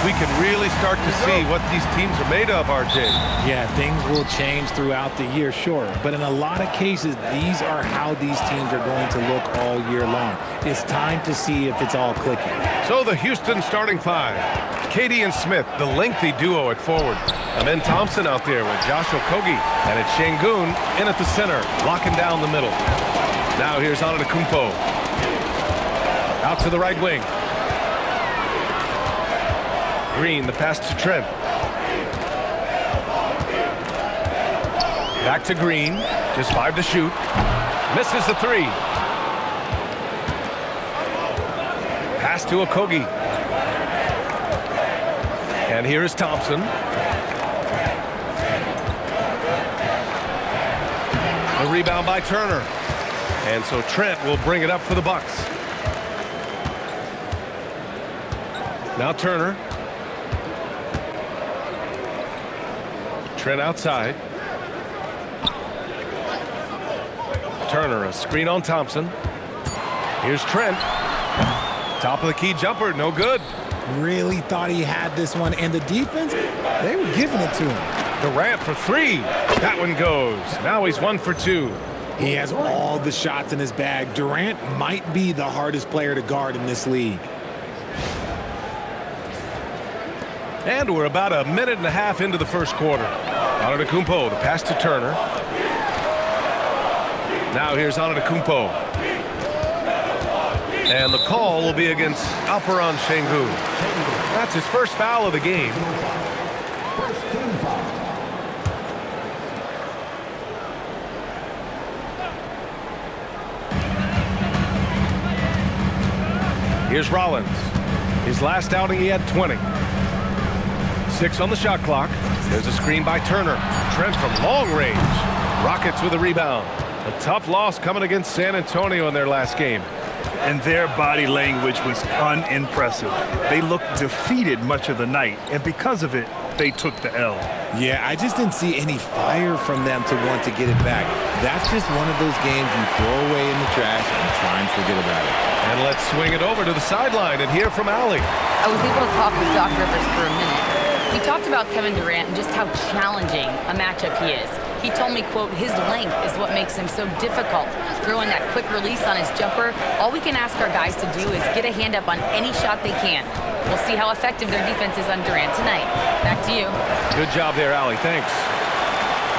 we can really start to see what these teams are made of, RJ. Yeah, things will change throughout the year, sure. But in a lot of cases, these are how these teams are going to look all year long. It's time to see if it's all clicking. So the Houston starting five. Katie and Smith, the lengthy duo at forward. Amen Thompson out there with Josh Okogie. And it's Şengün in at the center, locking down the middle. Now here's Antetokounmpo. Out to the right wing. Green, the pass to Trent. Back to Green. Just 5 to shoot. Misses the 3. Pass to Okogie. And here is Thompson. The rebound by Turner. And so Trent will bring it up for the Bucks. Now Turner. Trent outside. Turner, a screen on Thompson. Here's Trent. Top of the key jumper, no good. Really thought he had this one, and the defense, they were giving it to him. Durant for 3. That one goes. Now he's 1 for 2. He has all the shots in his bag. Durant might be the hardest player to guard in this league. And we're about a minute and a half into the first quarter. Antetokounmpo, the pass to Turner. Now here's Antetokounmpo. And the call will be against Alperen Şengün. That's his first foul of the game. Here's Rollins. His last outing, he had 20. 6 on the shot clock. There's a screen by Turner. Trent from long range. Rockets with a rebound. A tough loss coming against San Antonio in their last game. And their body language was unimpressive. They looked defeated much of the night, and because of it, they took the L. Yeah, I just didn't see any fire from them to want to get it back. That's just one of those games you throw away in the trash and try and forget about it. And let's swing it over to the sideline and hear from Allie. I was able to talk with Doc Rivers for a minute. We talked about Kevin Durant and just how challenging a matchup he is. He told me, quote, his length is what makes him so difficult. Throwing that quick release on his jumper, all we can ask our guys to do is get a hand up on any shot they can. We'll see how effective their defense is on Durant tonight. Back to you. Good job there, Allie. Thanks.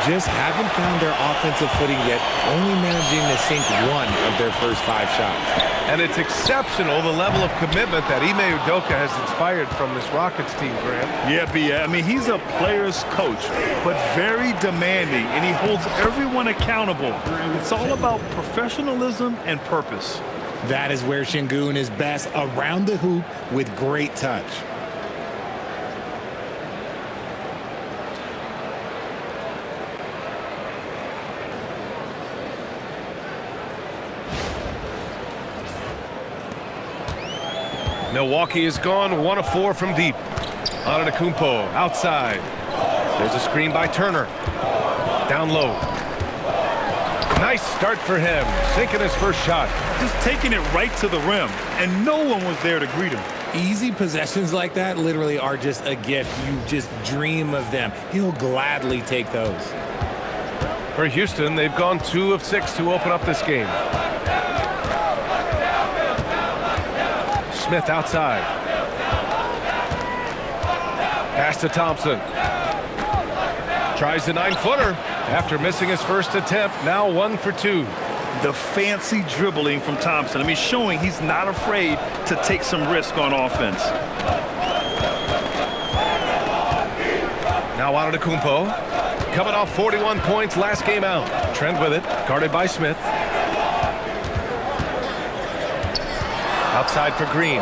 Just haven't found their offensive footing yet, only managing to sink 1 of their first 5 shots. And it's exceptional, the level of commitment that Ime Udoka has inspired from this Rockets team, Grant. Yeah, B.A. I mean, he's a player's coach, but very demanding, and he holds everyone accountable. It's all about professionalism and purpose. That is where Şengün is best, around the hoop with great touch. Milwaukee is gone 1 of 4 from deep. Antetokounmpo outside. There's a screen by Turner. Down low. Nice start for him. Sinking his first shot. Just taking it right to the rim, and no one was there to greet him. Easy possessions like that literally are just a gift. You just dream of them. He'll gladly take those. For Houston, they've gone 2 of 6 to open up this game. Smith outside. Pass to Thompson. Tries the 9-footer after missing his first attempt. Now 1 for 2. The fancy dribbling from Thompson. I mean, showing he's not afraid to take some risk on offense. Now Antetokounmpo. Coming off 41 points last game out. Trent with it. Guarded by Smith. Outside for Green.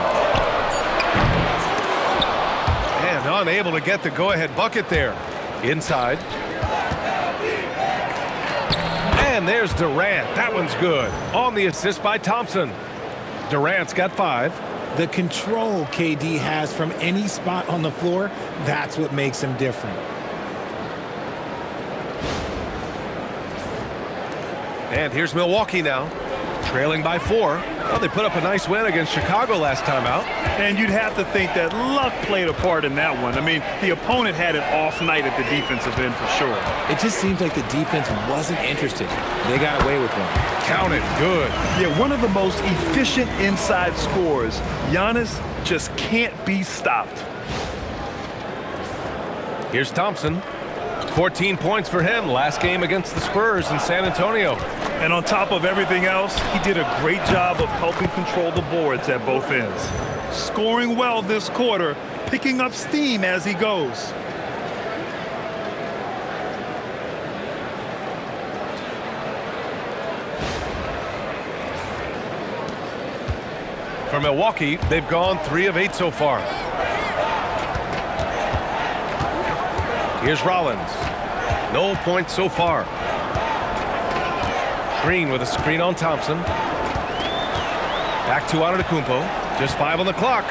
And unable to get the go-ahead bucket there. Inside. And there's Durant. That one's good. On the assist by Thompson. Durant's got 5. The control KD has from any spot on the floor, that's what makes him different. And here's Milwaukee now. Trailing by 4. Well, they put up a nice win against Chicago last time out. And you'd have to think that luck played a part in that one. I mean, the opponent had an off night at the defensive end for sure. It just seems like the defense wasn't interested. They got away with one. Counted. Good. Yeah, one of the most efficient inside scorers. Giannis just can't be stopped. Here's Thompson. 14 points for him last game against the Spurs in San Antonio. And on top of everything else, he did a great job of helping control the boards at both ends. Scoring well this quarter, picking up steam as he goes. For Milwaukee, they've gone 3 of 8 so far. Here's Rollins. No points so far. Green with a screen on Thompson. Back to Antetokounmpo. Just 5 on the clock.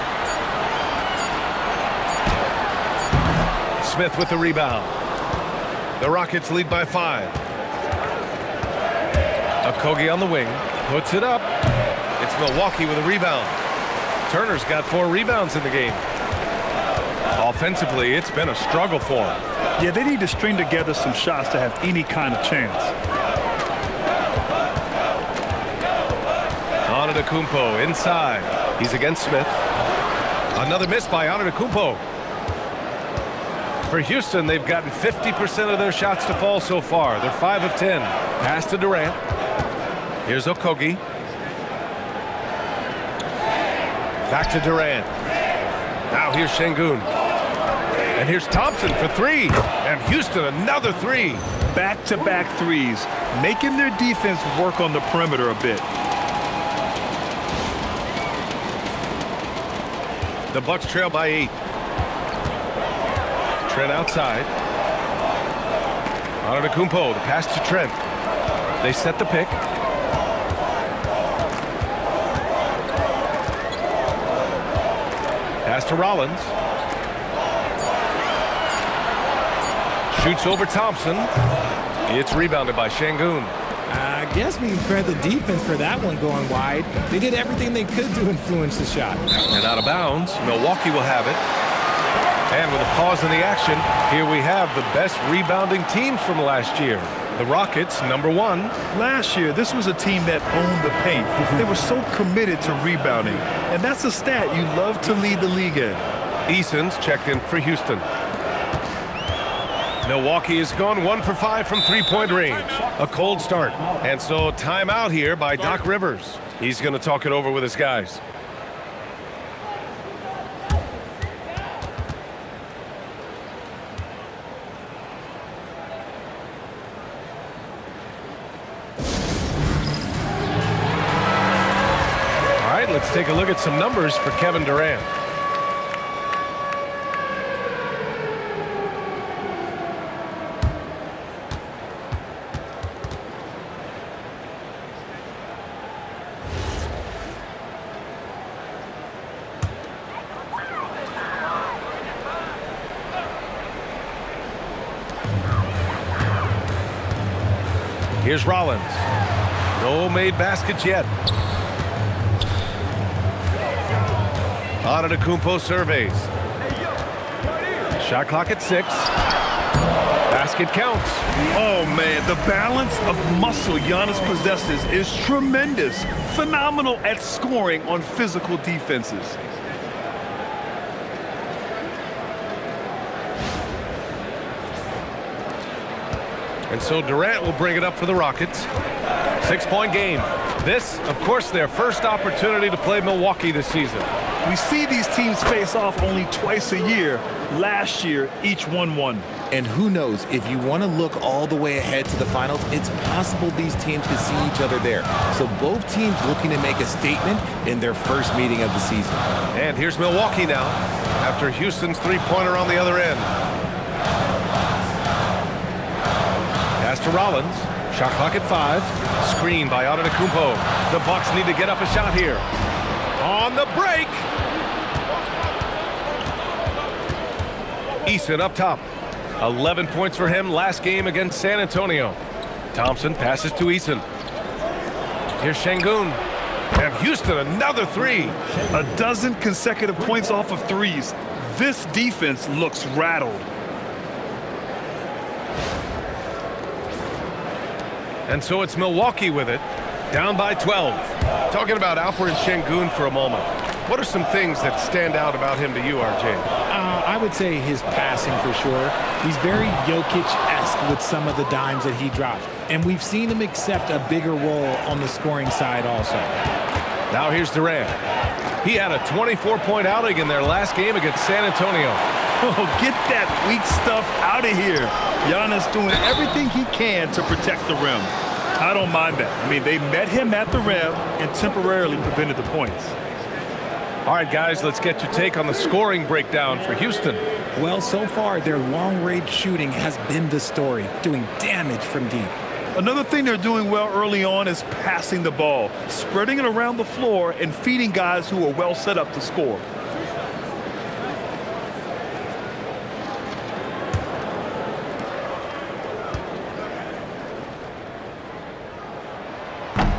Smith with the rebound. The Rockets lead by 5. Okogie on the wing. Puts it up. It's Milwaukee with a rebound. Turner's got 4 rebounds in the game. Offensively, it's been a struggle for him. Yeah, they need to string together some shots to have any kind of chance. Antetokounmpo inside. He's against Smith. Another miss by Antetokounmpo. For Houston, they've gotten 50% of their shots to fall so far. They're 5 of 10. Pass to Durant. Here's Okogie. Back to Durant. Now here's Şengün. And here's Thompson for 3. And Houston another 3. Back-to-back threes, making their defense work on the perimeter a bit. The Bucks trail by 8. Trent outside. Antetokounmpo, the pass to Trent. They set the pick. Pass to Rollins. Shoots over Thompson. It's rebounded by Şengün. I guess we can credit the defense for that one going wide. They did everything they could to influence the shot. And out of bounds, Milwaukee will have it. And with a pause in the action, here we have the best rebounding teams from last year. The Rockets, number 1. Last year, this was a team that owned the paint. They were so committed to rebounding. And that's a stat you love to lead the league in. Eason's checked in for Houston. Milwaukee has gone 1 for 5 from three-point range. A cold start. And so timeout here by Doc Rivers. He's going to talk it over with his guys. All right, let's take a look at some numbers for Kevin Durant. Here's Rollins. No made baskets yet. Antetokounmpo surveys. Shot clock at 6. Basket counts. Oh, man, the balance of muscle Giannis possesses is tremendous. Phenomenal at scoring on physical defenses. And so Durant will bring it up for the Rockets. 6-point game. This, of course, their first opportunity to play Milwaukee this season. We see these teams face off only twice a year. Last year, each won. And who knows, if you want to look all the way ahead to the finals, it's possible these teams could see each other there. So both teams looking to make a statement in their first meeting of the season. And here's Milwaukee now, after Houston's three-pointer on the other end. Pass to Rollins. Shot clock at 5. Screen by Antetokounmpo. The Bucks need to get up a shot here. On the break. Eason up top. 11 points for him last game against San Antonio. Thompson passes to Eason. Here's Şengün. And Houston, another three. A dozen consecutive points off of threes. This defense looks rattled. And so it's Milwaukee with it, down by 12. Talking about Alperen Şengün for a moment. What are some things that stand out about him to you, RJ? I would say his passing for sure. He's very Jokic-esque with some of the dimes that he drops. And we've seen him accept a bigger role on the scoring side also. Now here's Durant. He had a 24-point outing in their last game against San Antonio. Oh, get that weak stuff out of here. Giannis doing everything he can to protect the rim. I don't mind that. I mean, they met him at the rim and temporarily prevented the points. All right, guys, let's get your take on the scoring breakdown for Houston. Well, so far, their long-range shooting has been the story, doing damage from deep. Another thing they're doing well early on is passing the ball, spreading it around the floor and feeding guys who are well set up to score.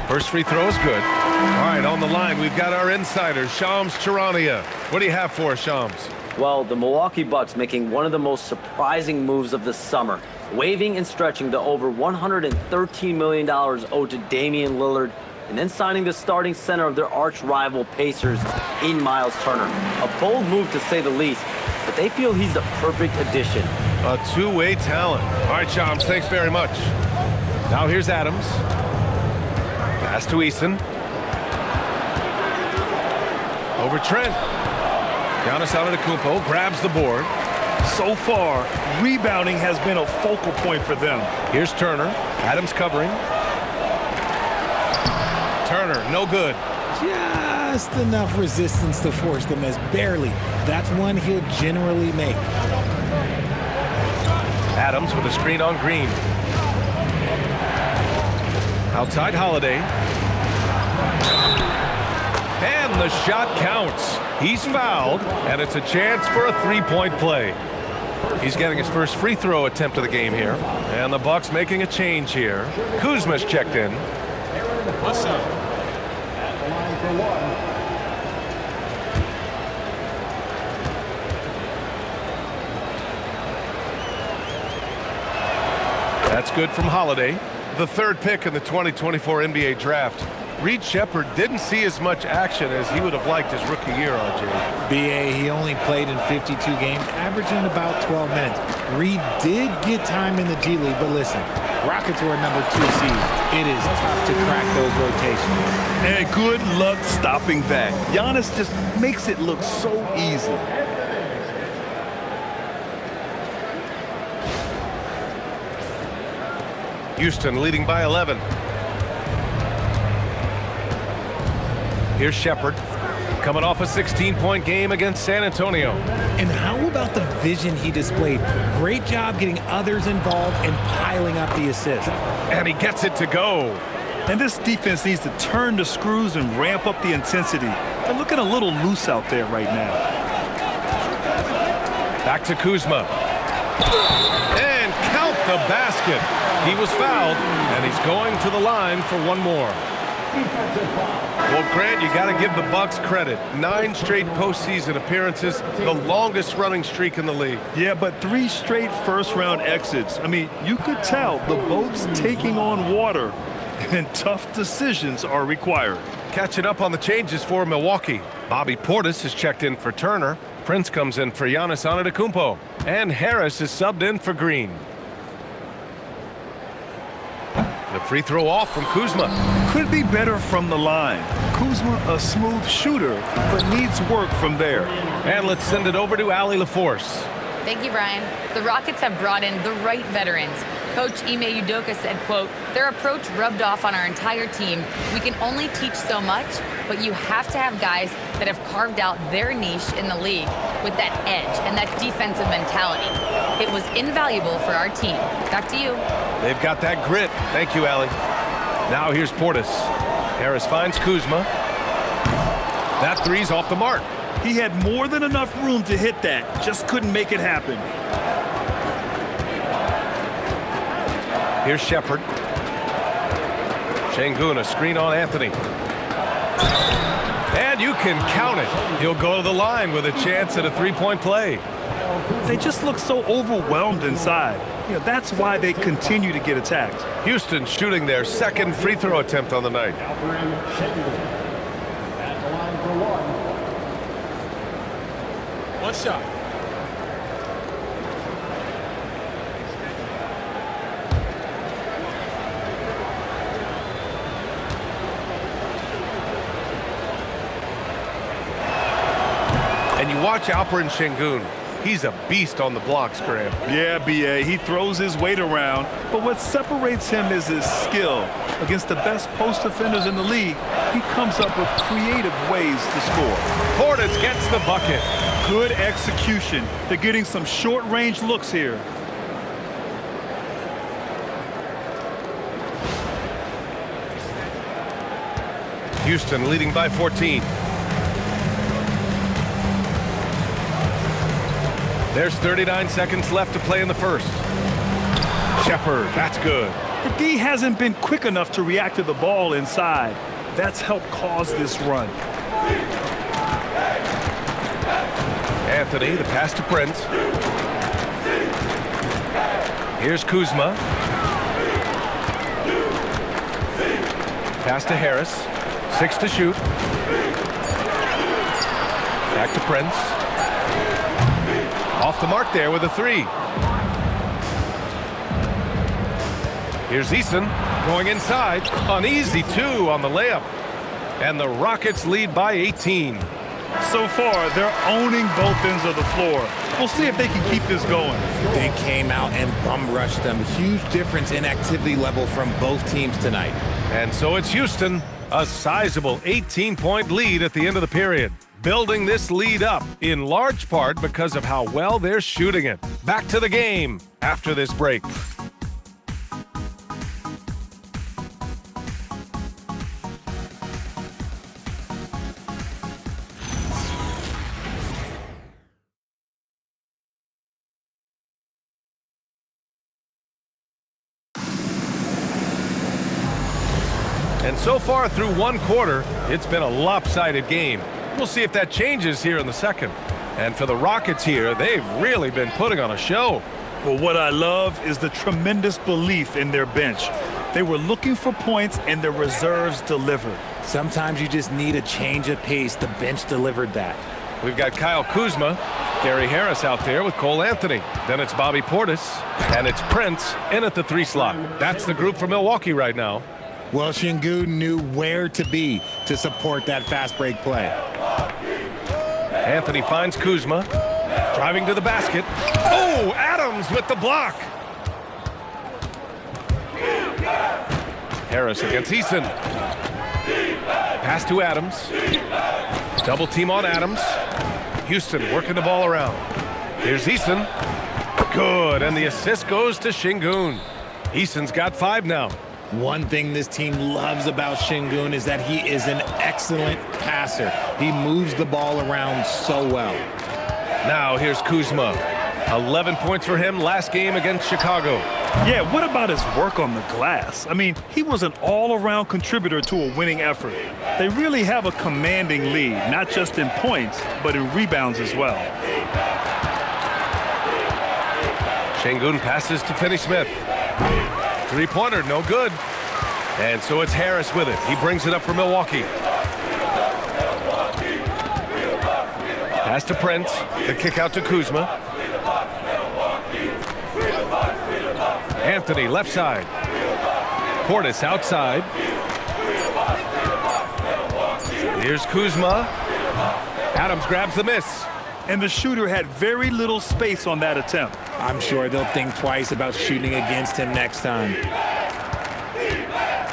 First free throw is good. All right, on the line, we've got our insider, Shams Charania. What do you have for us, Shams? Well, the Milwaukee Bucks making one of the most surprising moves of the summer, waiving and stretching the over $113 million owed to Damian Lillard, and then signing the starting center of their arch rival Pacers in Miles Turner. A bold move to say the least, but they feel he's the perfect addition. A two-way talent. All right, Shams, thanks very much. Now here's Adams. Pass to Eason. Over Trent. Giannis Antetokounmpo grabs the board. So far, rebounding has been a focal point for them. Here's Turner. Adams covering. Turner, no good. Just enough resistance to force the miss, barely. That's one he'll generally make. Adams with a screen on Green. Outside Holiday. And the shot counts. He's fouled, and it's a chance for a three-point play. He's getting his first free throw attempt of the game here. And the Bucks making a change here. Kuzma's checked in. What's up? At the line for one. That's good from Holiday. The third pick in the 2024 NBA draft. Reed Shepherd didn't see as much action as he would have liked his rookie year, RJ. BA, he only played in 52 games, averaging about 12 minutes. Reed did get time in the G League, but listen, Rockets were a number 2 seed. It is tough to crack those rotations. And good luck stopping that. Giannis just makes it look so easy. Houston leading by 11. Here's Shepherd, coming off a 16-point game against San Antonio. And how about the vision he displayed? Great job getting others involved and piling up the assist. And he gets it to go. And this defense needs to turn the screws and ramp up the intensity. They're looking a little loose out there right now. Back to Kuzma. And count the basket. He was fouled, and he's going to the line for one more. Well, Grant, you got to give the Bucks credit. 9 straight postseason appearances, the longest running streak in the league. Yeah, but 3 straight first-round exits. I mean, you could tell the boat's taking on water, and tough decisions are required. Catching up on the changes for Milwaukee. Bobby Portis is checked in for Turner. Prince comes in for Giannis Antetokounmpo. And Harris is subbed in for Green. The free throw off from Kuzma. Could be better from the line. Kuzma, a smooth shooter, but needs work from there. And let's send it over to Allie LaForce. Thank you, Brian. The Rockets have brought in the right veterans. Coach Ime Udoka said, quote, their approach rubbed off on our entire team. We can only teach so much, but you have to have guys that have carved out their niche in the league with that edge and that defensive mentality. It was invaluable for our team. Back to you. They've got that grit. Thank you, Allie. Now here's Portis. Harris finds Kuzma. That three's off the mark. He had more than enough room to hit that, just couldn't make it happen. Here's Shepherd. Şengün, a screen on Anthony. can count it. He'll go to the line with a chance at a three-point play. They just look so overwhelmed inside. You know, that's why they continue to get attacked. Houston shooting their second free throw attempt on the night. One shot. And you watch Alperen Şengün. He's a beast on the blocks, Graham. Yeah, B.A., he throws his weight around, but what separates him is his skill. Against the best post defenders in the league, he comes up with creative ways to score. Portis gets the bucket. Good execution. They're getting some short-range looks here. Houston leading by 14. There's 39 seconds left to play in the first. Shepard, that's good. The D hasn't been quick enough to react to the ball inside. That's helped cause this run. Anthony, the pass to Prince. Here's Kuzma. Pass to Harris. 6 to shoot. Back to Prince. Off the mark there with a 3. Here's Eason going inside. An easy 2 on the layup. And the Rockets lead by 18. So far, they're owning both ends of the floor. We'll see if they can keep this going. They came out and bum rushed them. Huge difference in activity level from both teams tonight. And so it's Houston, a sizable 18-point lead at the end of the period. Building this lead up in large part because of how well they're shooting it. Back to the game after this break. And so far through one quarter, it's been a lopsided game. We'll see if that changes here in the second. And for the Rockets here, they've really been putting on a show. Well, what I love is the tremendous belief in their bench. They were looking for points, and their reserves delivered. Sometimes you just need a change of pace. The bench delivered that. We've got Kyle Kuzma, Gary Harris out there with Cole Anthony. Then it's Bobby Portis, and it's Prince in at the 3 slot. That's the group for Milwaukee right now. Well, Şengün knew where to be to support that fast break play. Anthony finds Kuzma, driving to the basket. Oh, Adams with the block. Harris against Eason. Pass to Adams. Double team on Adams. Houston working the ball around. Here's Eason. Good, and the assist goes to Şengün. Eason's got 5 now. One thing this team loves about Şengün is that he is an excellent passer. He moves the ball around so well. Now here's Kuzma. 11 points for him last game against Chicago. Yeah, what about his work on the glass? I mean, he was an all-around contributor to a winning effort. They really have a commanding lead, not just in points, but in rebounds as well. Şengün passes to Finney-Smith. Three-pointer, no good. And so it's Harris with it. He brings it up for Milwaukee. Pass to Prince. The kick out to Kuzma. Anthony left side. Portis outside. Here's Kuzma. Adams grabs the miss. And the shooter had very little space on that attempt. I'm sure they'll think twice about shooting against him next time.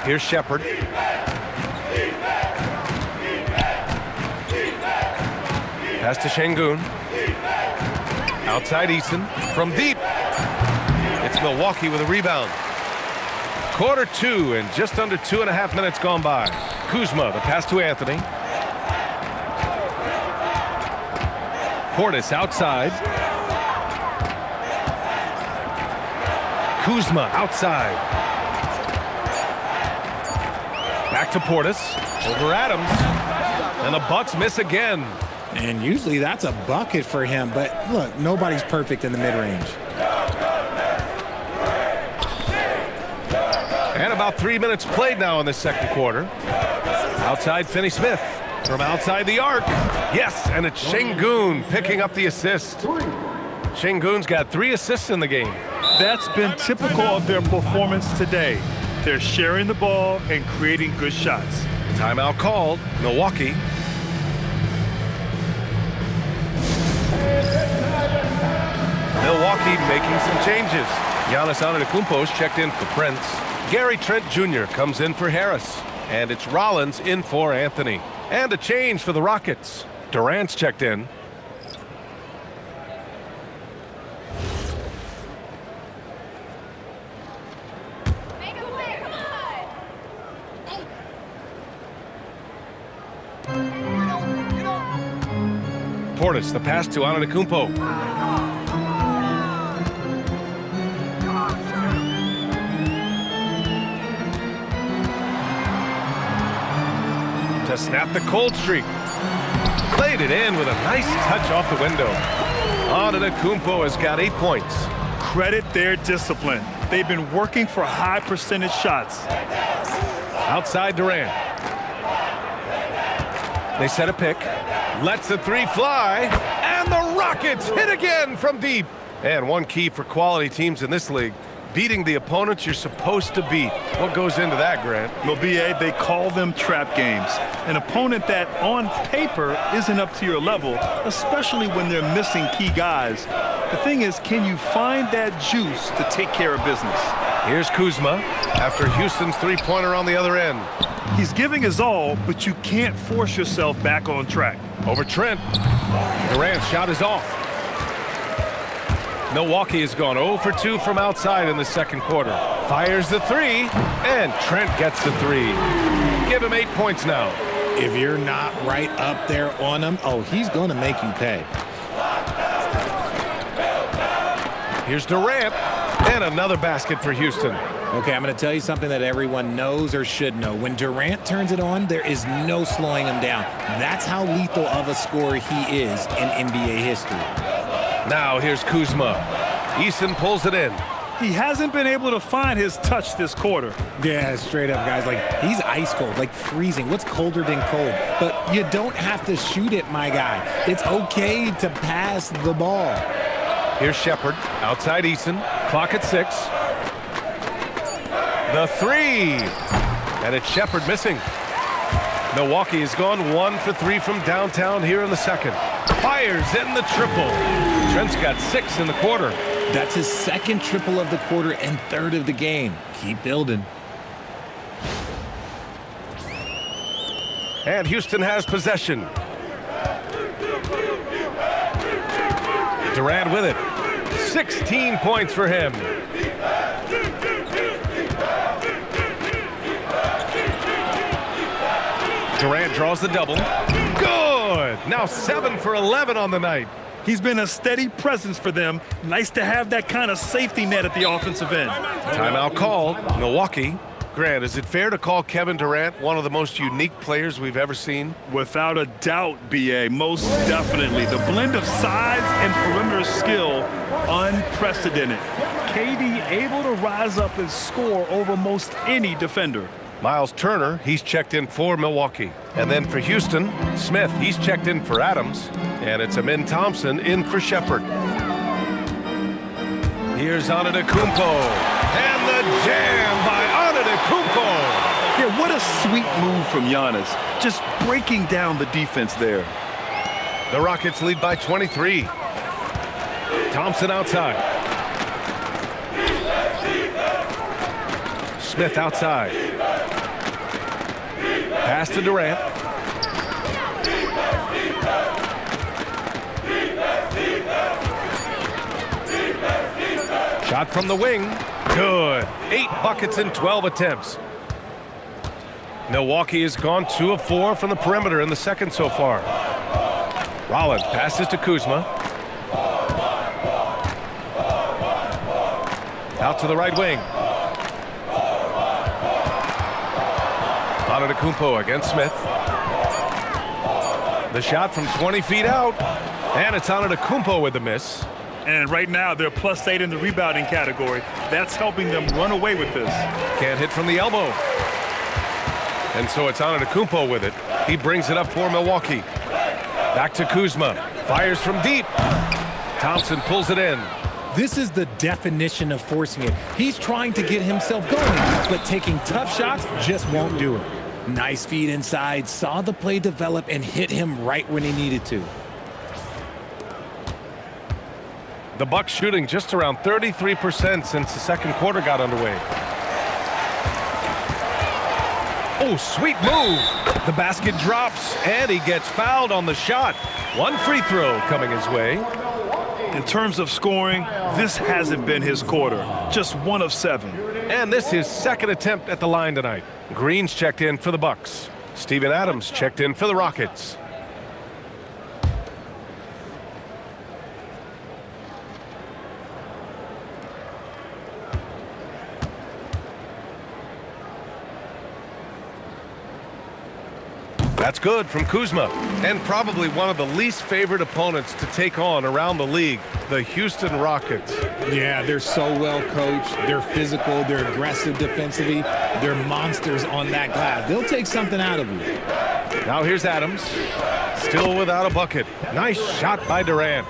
Here's Shepard. Pass to Şengün. Outside Eason. From deep. It's Milwaukee with a rebound. Quarter 2 and just under 2.5 minutes gone by. Kuzma, the pass to Anthony. Portis outside. Kuzma outside. Back to Portis. Over Adams. And the Bucks miss again. And usually that's a bucket for him, but look, nobody's perfect in the mid-range. And about 3 minutes played now in the second quarter. Outside Finney Smith from outside the arc. Yes, and it's Şengün picking up the assist. Şengün's got 3 assists in the game. That's been typical of their performance today. They're sharing the ball and creating good shots. Timeout called, Milwaukee. Milwaukee making some changes. Giannis Antetokounmpo is checked in for Prince. Gary Trent Jr. comes in for Harris. And it's Rollins in for Anthony. And a change for the Rockets. Durant's checked in. Portis, the pass to Antetokounmpo. To snap the cold streak. Played it in with a nice touch off the window. Antetokounmpo has got 8 points. Credit their discipline. They've been working for high percentage shots. Outside Durant. They set a pick. Lets the 3 fly. And the Rockets hit again from deep. And one key for quality teams in this league, beating the opponents you're supposed to beat. What goes into that, Grant? Well, BA, they call them trap games. An opponent that on paper isn't up to your level, especially when they're missing key guys. The thing is, can you find that juice to take care of business? Here's Kuzma after Houston's 3-pointer on the other end. He's giving his all, but you can't force yourself back on track. Over Trent. Durant's shot is off. Milwaukee has gone 0 for 2 from outside in the second quarter. Fires the 3, and Trent gets the 3. Give him 8 points now. If you're not right up there on him, oh, he's going to make you pay. Here's Durant, and another basket for Houston. Okay, I'm going to tell you something that everyone knows or should know. When Durant turns it on, there is no slowing him down. That's how lethal of a scorer he is in NBA history. Now here's Kuzma. Eason pulls it in. He hasn't been able to find his touch this quarter. Yeah, straight up, guys. Like, he's ice cold, like freezing. What's colder than cold? But you don't have to shoot it, my guy. It's okay to pass the ball. Here's Shepard, outside Eason. Clock at 6. The 3. And it's Shepard missing. Milwaukee has gone 1 for 3 from downtown here in the second. Fires in the triple. Trent's got 6 in the quarter. That's his second triple of the quarter and third of the game. Keep building. And Houston has possession. Durant with it. 16 points for him. Durant draws the double. Good! Now 7 for 11 on the night. He's been a steady presence for them. Nice to have that kind of safety net at the offensive end. Timeout called. Milwaukee. Grant, is it fair to call Kevin Durant one of the most unique players we've ever seen? Without a doubt, BA, most definitely. The blend of size and perimeter skill, unprecedented. KD able to rise up and score over most any defender. Miles Turner, he's checked in for Milwaukee. And then for Houston, Smith, he's checked in for Adams. And it's Amin Thompson in for Shepard. Here's Antetokounmpo. And the jam by Antetokounmpo. Yeah, what a sweet move from Giannis. Just breaking down the defense there. The Rockets lead by 23. Thompson outside. Smith outside. Pass to Durant. Shot from the wing. Good. 8 buckets in 12 attempts. Milwaukee has gone 2 of 4 from the perimeter in the second so far. Rollins passes to Kuzma. Out to the right wing. Antetokounmpo against Smith. The shot from 20 feet out. And it's Antetokounmpo with the miss. And right now, they're +8 in the rebounding category. That's helping them run away with this. Can't hit from the elbow. And so it's Antetokounmpo with it. He brings it up for Milwaukee. Back to Kuzma. Fires from deep. Thompson pulls it in. This is the definition of forcing it. He's trying to get himself going, but taking tough shots just won't do it. Nice feed inside, saw the play develop and hit him right when he needed to. The Bucks shooting just around 33% since the second quarter got underway. Oh, sweet move. The basket drops, and he gets fouled on the shot. One free throw coming his way. In terms of scoring, this hasn't been his quarter. Just 1 of 7. And this is his second attempt at the line tonight. Green's checked in for the Bucks. Steven Adams checked in for the Rockets. That's good from Kuzma, and probably one of the least favorite opponents to take on around the league, the Houston Rockets. Yeah, they're so well coached. They're physical. They're aggressive defensively. They're monsters on that glass. They'll take something out of you. Now here's Adams, still without a bucket. Nice shot by Durant.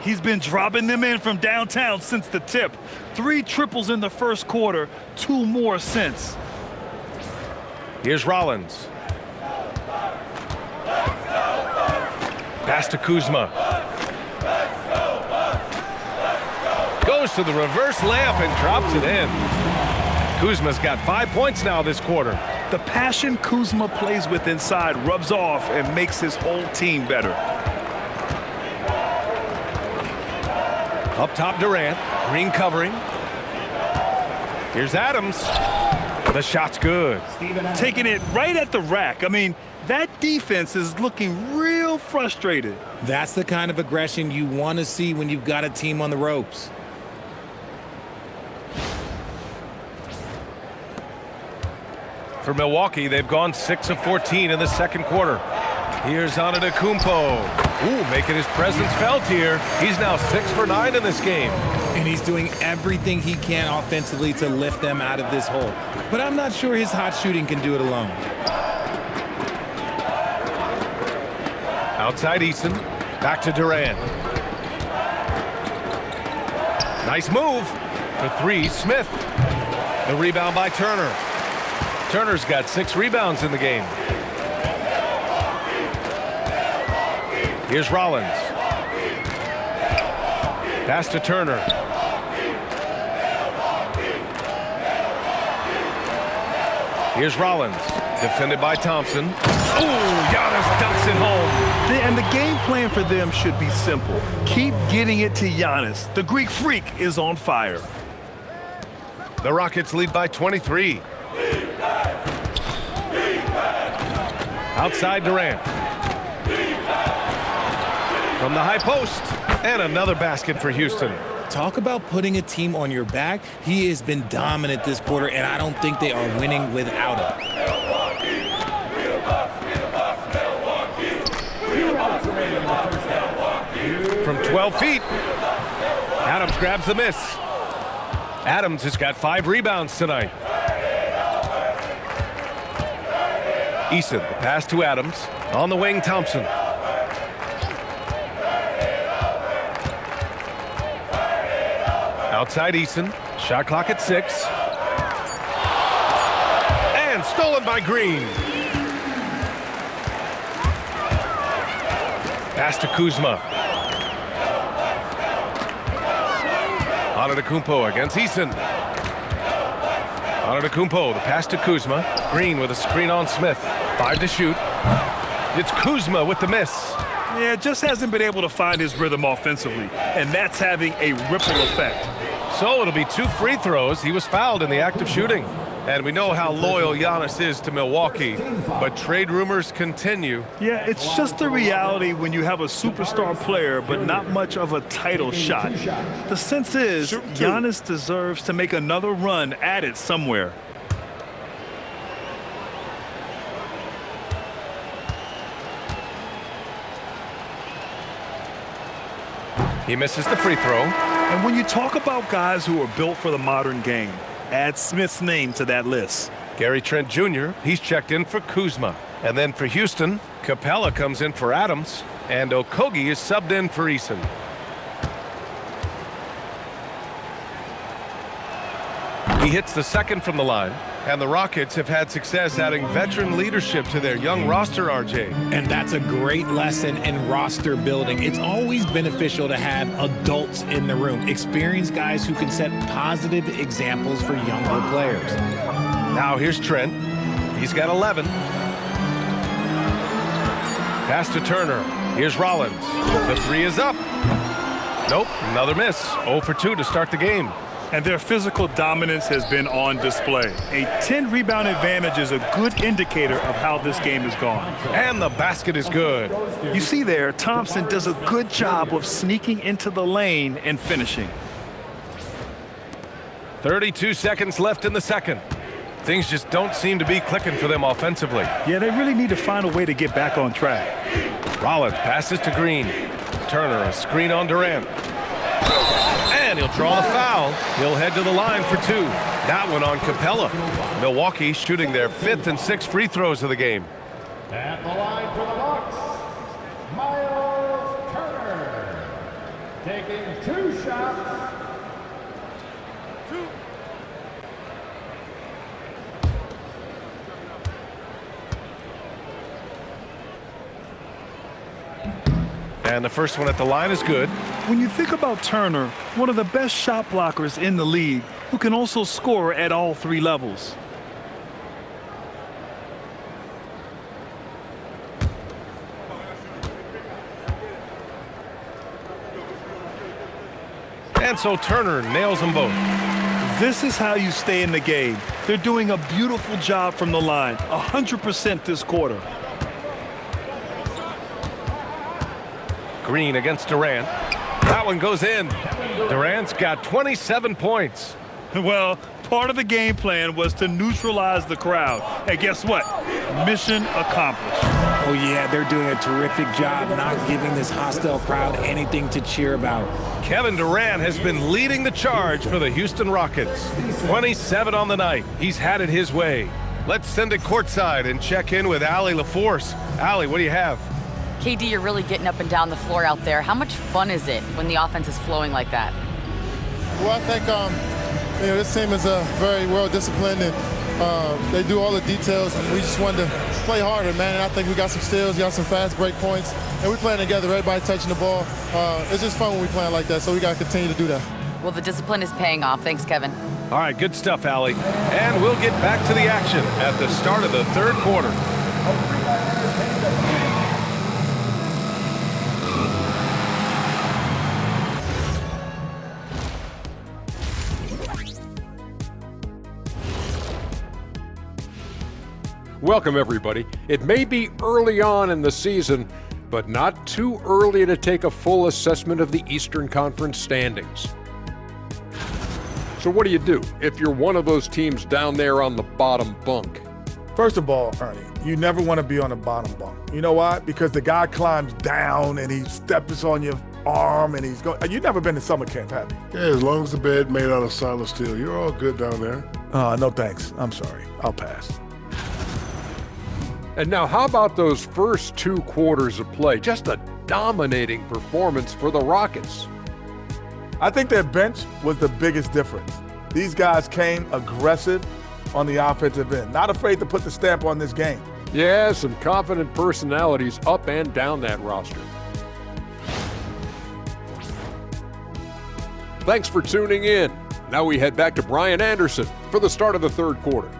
He's been dropping them in from downtown since the tip. 3 triples in the first quarter, 2 more since. Here's Rollins. Pass to Kuzma. Goes to the reverse layup and drops it in. Kuzma's got 5 points now this quarter. The passion Kuzma plays with inside rubs off and makes his whole team better. Up top, Durant. Green covering. Here's Adams. The shot's good. Taking it right at the rack. I mean, that defense is looking real frustrated. That's the kind of aggression you want to see when you've got a team on the ropes. For Milwaukee, they've gone 6 of 14 in the second quarter. Here's Antetokounmpo. Ooh, making his presence felt here. He's now 6 for 9 in this game. And he's doing everything he can offensively to lift them out of this hole. But I'm not sure his hot shooting can do it alone. Outside Eason. Back to Durant. Nice move. For 3, Smith. The rebound by Turner. Turner's got 6 rebounds in the game. Here's Rollins. Pass to Turner. Here's Rollins. Defended by Thompson. Ooh, Giannis ducks it home. And the game plan for them should be simple. Keep getting it to Giannis. The Greek freak is on fire. The Rockets lead by 23. Outside Durant. From the high post. And another basket for Houston. Talk about putting a team on your back. He has been dominant this quarter, and I don't think they are winning without him. From 12 feet. Adams grabs the miss. Adams has got 5 rebounds tonight. Eason, the pass to Adams. On the wing, Thompson. Outside Eason. Shot clock at 6. And stolen by Green. Pass to Kuzma. Antetokounmpo against Eason. Antetokounmpo, the pass to Kuzma. Green with a screen on Smith. 5 to shoot. It's Kuzma with the miss. Yeah, just hasn't been able to find his rhythm offensively, and that's having a ripple effect. So it'll be 2 free throws. He was fouled in the act of shooting. And we know how loyal Giannis is to Milwaukee, but trade rumors continue. Yeah, it's just the reality when you have a superstar player, but not much of a title shot. The sense is Giannis deserves to make another run at it somewhere. He misses the free throw. And when you talk about guys who are built for the modern game, add Smith's name to that list. Gary Trent Jr., he's checked in for Kuzma. And then for Houston, Capella comes in for Adams, and Okogie is subbed in for Eason. He hits the second from the line, and the Rockets have had success adding veteran leadership to their young roster, RJ. And that's a great lesson in roster building. It's always beneficial to have adults in the room, experienced guys who can set positive examples for younger players. Now here's Trent. He's got 11. Pass to Turner. Here's Rollins. The three is up. Nope, another miss. 0 for 2 to start the game. And their physical dominance has been on display. A 10-rebound advantage is a good indicator of how this game has gone. And the basket is good. You see there, Thompson does a good job of sneaking into the lane and finishing. 32 seconds left in the second. Things just don't seem to be clicking for them offensively. Yeah, they really need to find a way to get back on track. Rollins passes to Green. Turner, a screen on Durant. And he'll draw the foul. He'll head to the line for 2. That one on Capella. Milwaukee shooting their 5th and 6th free throws of the game. At the line for the Bucks, Miles Turner. Taking 2 shots. And the first one at the line is good. When you think about Turner, one of the best shot blockers in the league, who can also score at all 3 levels. And so Turner nails them both. This is how you stay in the game. They're doing a beautiful job from the line, 100% this quarter. Green against Durant. That one goes in. Durant's got 27 points. Well, part of the game plan was to neutralize the crowd. And guess what? Mission accomplished. Oh, yeah, they're doing a terrific job not giving this hostile crowd anything to cheer about. Kevin Durant has been leading the charge for the Houston Rockets. 27 on the night. He's had it his way. Let's send it courtside and check in with Allie LaForce. Allie, what do you have? KD, you're really getting up and down the floor out there. How much fun is it when the offense is flowing like that? Well, I think this team is very well disciplined, and they do all the details. And we just wanted to play harder, man. And I think we got some steals, got some fast break points, and we're playing together. Everybody touching the ball. It's just fun when we playing like that. So we got to continue to do that. Well, the discipline is paying off. Thanks, Kevin. All right, good stuff, Allie. And we'll get back to the action at the start of the third quarter. Welcome, everybody. It may be early on in the season, but not too early to take a full assessment of the Eastern Conference standings. So what do you do if you're one of those teams down there on the bottom bunk? First of all, Ernie, you never want to be on the bottom bunk. You know why? Because the guy climbs down and he steps on your arm and he's going. You've never been to summer camp, have you? Yeah, as long as the bed made out of solid steel, you're all good down there. No thanks. I'm sorry. I'll pass. And now, how about those first 2 quarters of play? Just a dominating performance for the Rockets. I think their bench was the biggest difference. These guys came aggressive on the offensive end, not afraid to put the stamp on this game. Yeah, some confident personalities up and down that roster. Thanks for tuning in. Now we head back to Brian Anderson for the start of the third quarter.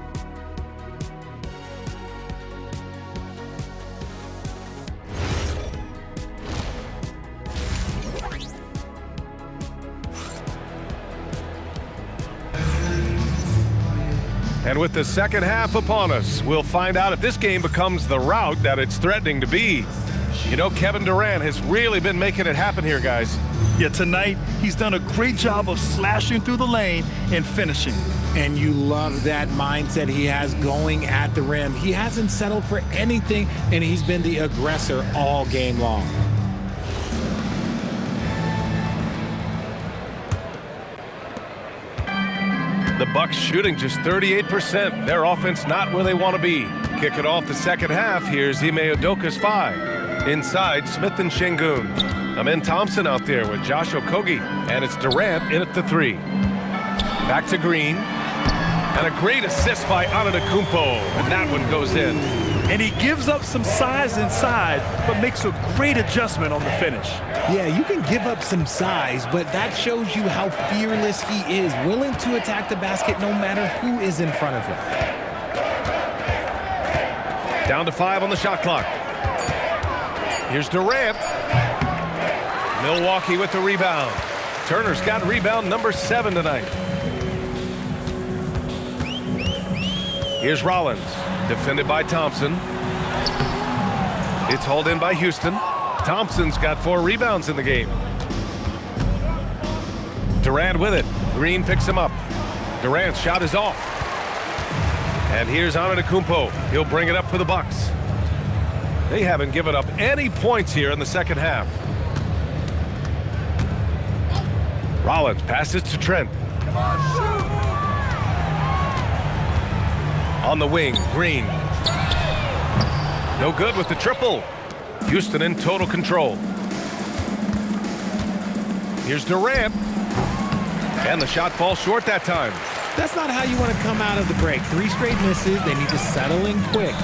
And with the second half upon us, we'll find out if this game becomes the rout that it's threatening to be. You know, Kevin Durant has really been making it happen here, guys. Yeah, tonight, he's done a great job of slashing through the lane and finishing. And you love that mindset he has going at the rim. He hasn't settled for anything, and he's been the aggressor all game long. The Bucks shooting just 38%. Their offense not where they want to be. Kicking off the second half, here's Ime Udoka's 5. Inside, Smith and Şengün. Amen Thompson out there with Josh Okogie. And it's Durant in at the 3. Back to Green. And a great assist by Antetokounmpo. And that one goes in. And he gives up some size inside, but makes a great adjustment on the finish. Yeah, you can give up some size, but that shows you how fearless he is, willing to attack the basket no matter who is in front of him. Down to 5 on the shot clock. Here's Durant. Milwaukee with the rebound. Turner's got rebound number 7 tonight. Here's Rollins, defended by Thompson. It's hauled in by Houston. Thompson's got 4 rebounds in the game. Durant with it. Green picks him up. Durant's shot is off. And here's Antetokounmpo. He'll bring it up for the Bucks. They haven't given up any points here in the second half. Rollins passes to Trent. On the wing, Green. No good with the triple. Houston in total control. Here's Durant. And the shot falls short that time. That's not how you want to come out of the break. 3 straight misses. They need to settle in quick.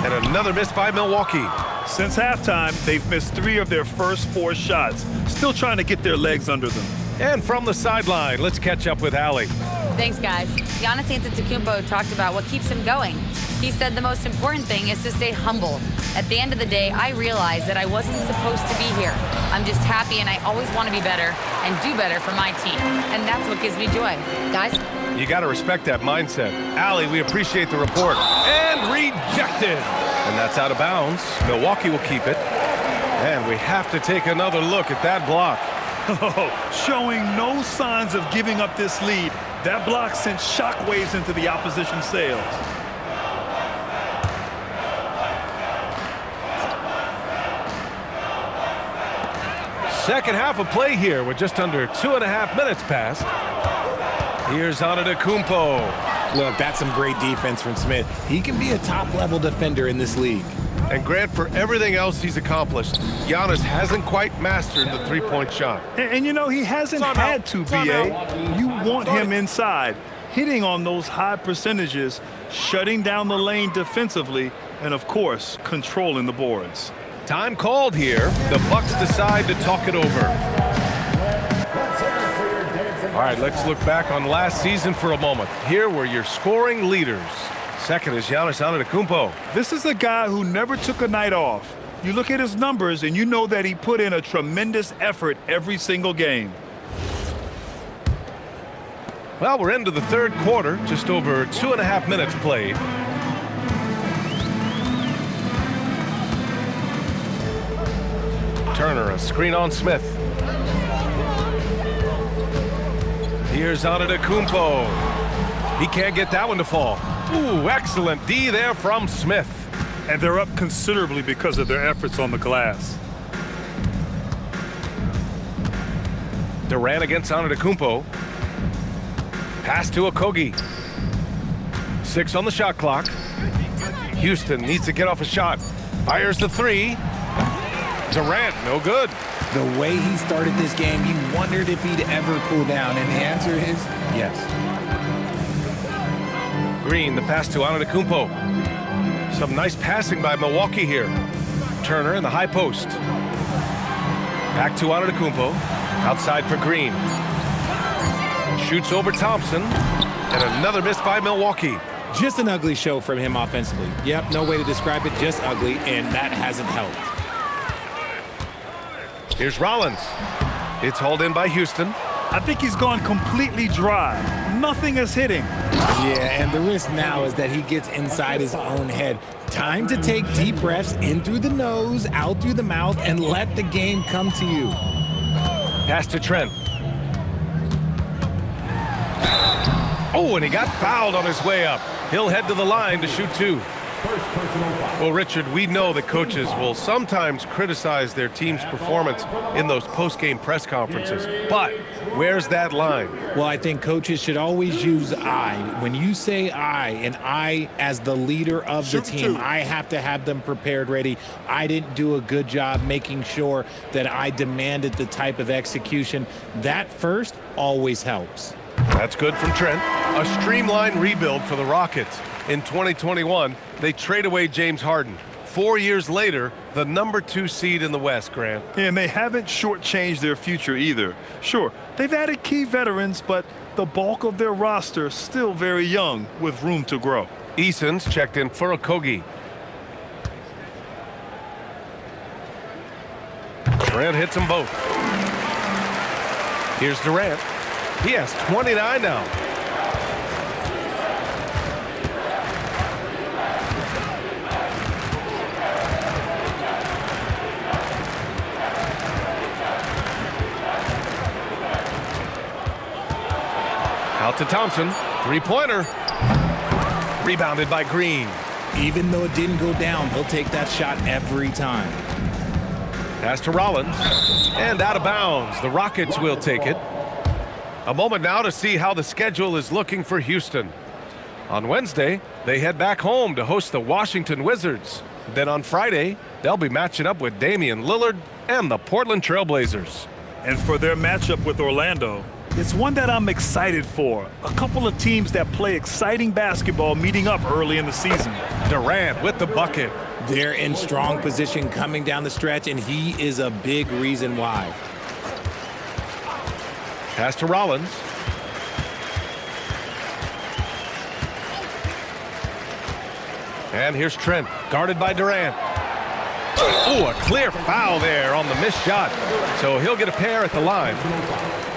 And another miss by Milwaukee. Since halftime, they've missed 3 of their first 4 shots. Still trying to get their legs under them. And from the sideline, let's catch up with Allie. Thanks, guys. Giannis Antetokounmpo talked about what keeps him going. He said the most important thing is to stay humble. At the end of the day, I realized that I wasn't supposed to be here. I'm just happy, and I always want to be better and do better for my team. And that's what gives me joy. Guys? You got to respect that mindset. Allie, we appreciate the report. And rejected. And that's out of bounds. Milwaukee will keep it. And we have to take another look at that block. Showing no signs of giving up this lead. That block sent shockwaves into the opposition sails. Second half of play here with just under 2.5 minutes passed. Here's Antetokounmpo. Look, that's some great defense from Smith. He can be a top-level defender in this league. And Grant, for everything else he's accomplished, Giannis hasn't quite mastered the three-point shot. And you know, he hasn't had to, B.A. You want him inside, hitting on those high percentages, shutting down the lane defensively, and, of course, controlling the boards. Time called here. The Bucks decide to talk it over. All right, let's look back on last season for a moment. Here were your scoring leaders. Second is Giannis Antetokounmpo. This is a guy who never took a night off. You look at his numbers, and you know that he put in a tremendous effort every single game. Well, we're into the third quarter, just over 2.5 minutes played. Turner, a screen on Smith. Here's Antetokounmpo. He can't get that one to fall. Ooh, excellent D there from Smith. And they're up considerably because of their efforts on the glass. Durant against Antetokounmpo. Pass to Okogie. 6 on the shot clock. Houston needs to get off a shot. Fires the 3. Durant, no good. The way he started this game, you wondered if he'd ever cool down, and the answer is yes. Green, the pass to Antetokounmpo. Some nice passing by Milwaukee here. Turner in the high post. Back to Antetokounmpo. Outside for Green. Shoots over Thompson. And another miss by Milwaukee. Just an ugly show from him offensively. Yep, no way to describe it, just ugly, and that hasn't helped. Here's Rollins. It's hauled in by Houston. I think he's gone completely dry. Nothing is hitting. Yeah, and the risk now is that he gets inside his own head. Time to take deep breaths in through the nose, out through the mouth, and let the game come to you. Pass to Trent. Oh, and he got fouled on his way up. He'll head to the line to shoot 2. Well, Richard, we know that coaches will sometimes criticize their team's performance in those post-game press conferences. But where's that line? Well, I think coaches should always use I. When you say I, and I as the leader of the team, I have to have them prepared ready. I didn't do a good job making sure that I demanded the type of execution. That first always helps. That's good from Trent. A streamlined rebuild for the Rockets. In 2021, they trade away James Harden. 4 years later, the #2 seed in the West, Grant. And they haven't shortchanged their future either. Sure, they've added key veterans, but the bulk of their roster still very young with room to grow. Eason's checked in for Okogie. Durant hits them both. Here's Durant. He has 29 now. Out to Thompson, three-pointer. Rebounded by Green. Even though it didn't go down, he'll take that shot every time. Pass to Rollins, and out of bounds. The Rockets will take it. A moment now to see how the schedule is looking for Houston. On Wednesday, they head back home to host the Washington Wizards. Then on Friday, they'll be matching up with Damian Lillard and the Portland Trail Blazers. And for their matchup with Orlando, it's one that I'm excited for. A couple of teams that play exciting basketball meeting up early in the season. Durant with the bucket. They're in strong position coming down the stretch, and he is a big reason why. Pass to Rollins. And here's Trent, guarded by Durant. Oh, a clear foul there on the missed shot. So he'll get a pair at the line.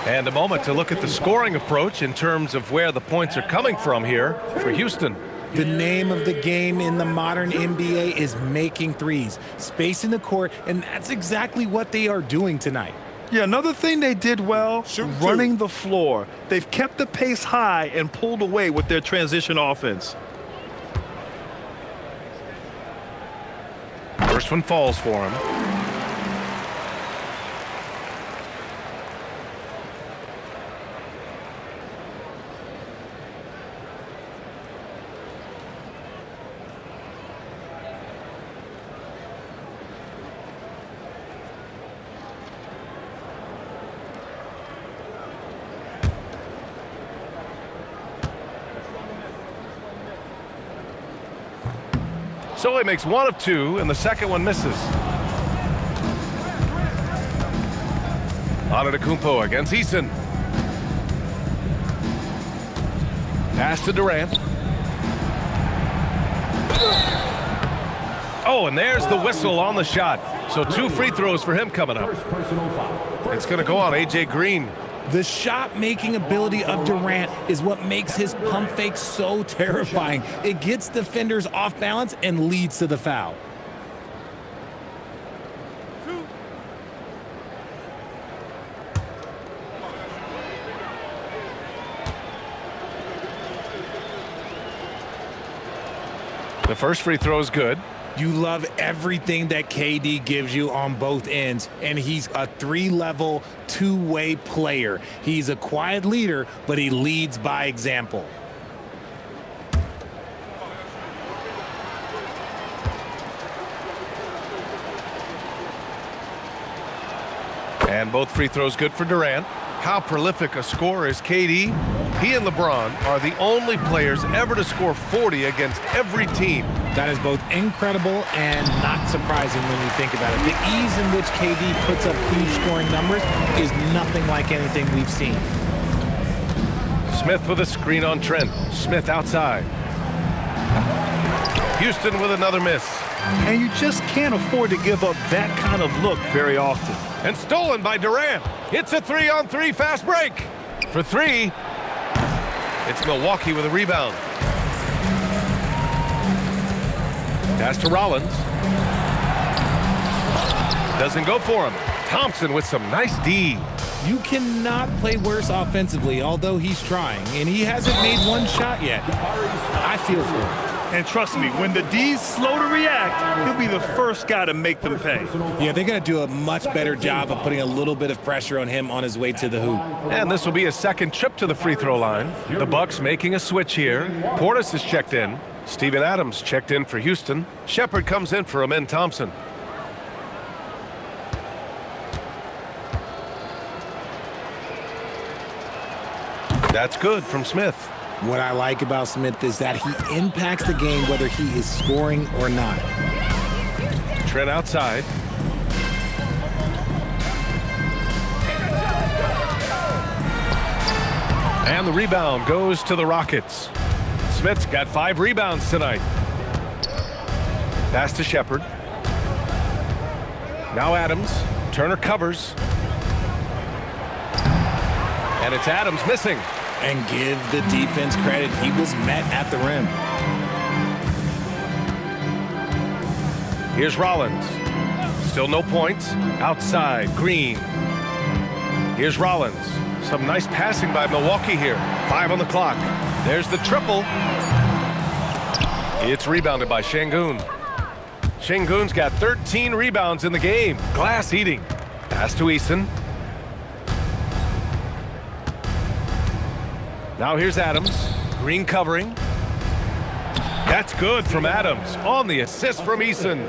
And a moment to look at the scoring approach in terms of where the points are coming from here for Houston. The name of the game in the modern NBA is making threes, spacing the court, and that's exactly what they are doing tonight. Yeah, another thing they did well, running the floor. They've kept the pace high and pulled away with their transition offense. First one falls for him. So he makes one of two, and the second one misses. Antetokounmpo against Eason. Pass to Durant. Oh, and there's the whistle on the shot. So 2 free throws for him coming up. It's going to go on A.J. Green. The shot-making ability of Durant is what makes his pump fake so terrifying. It gets defenders off balance and leads to the foul. The first free throw is good. You love everything that KD gives you on both ends, and he's a 3-level, 2-way player. He's a quiet leader, but he leads by example. And both free throws good for Durant. How prolific a scorer is KD? He and LeBron are the only players ever to score 40 against every team. That is both incredible and not surprising when you think about it. The ease in which KD puts up huge scoring numbers is nothing like anything we've seen. Smith with a screen on Trent. Smith outside. Houston with another miss. And you just can't afford to give up that kind of look very often. And stolen by Durant. It's a 3-on-3 fast break. For 3, it's Milwaukee with a rebound. Pass to Rollins. Doesn't go for him. Thompson with some nice D. You cannot play worse offensively, although he's trying, and he hasn't made one shot yet. I feel for him. And trust me, when the D's slow to react, he'll be the first guy to make them pay. Yeah, they're going to do a much better job of putting a little bit of pressure on him on his way to the hoop. And this will be his second trip to the free throw line. The Bucks making a switch here. Portis is checked in. Steven Adams checked in for Houston. Shepard comes in for Amin Thompson. That's good from Smith. What I like about Smith is that he impacts the game whether he is scoring or not. Trent outside. And the rebound goes to the Rockets. Smith's got 5 rebounds tonight. Pass to Shepard. Now Adams. Turner covers. And it's Adams missing. And give the defense credit. He was met at the rim. Here's Rollins. Still no points. Outside, Green. Here's Rollins. Some nice passing by Milwaukee here. 5 on the clock. There's the triple. It's rebounded by Şengün. Şengün's got 13 rebounds in the game. Glass eating. Pass to Eason. Now here's Adams. Green covering. That's good from Adams on the assist from Eason.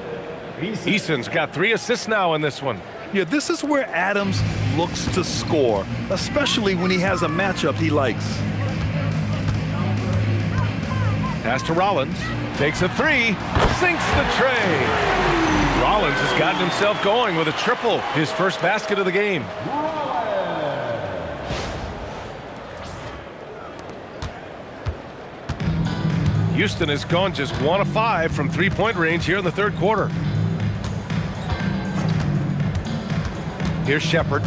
Eason's got 3 assists now in this one. Yeah, this is where Adams looks to score, especially when he has a matchup he likes. Pass to Rollins. Takes a 3. Sinks the tray. Rollins has gotten himself going with a triple. His first basket of the game. Houston has gone just 1 of 5 from 3-point range here in the third quarter. Here's Shepard.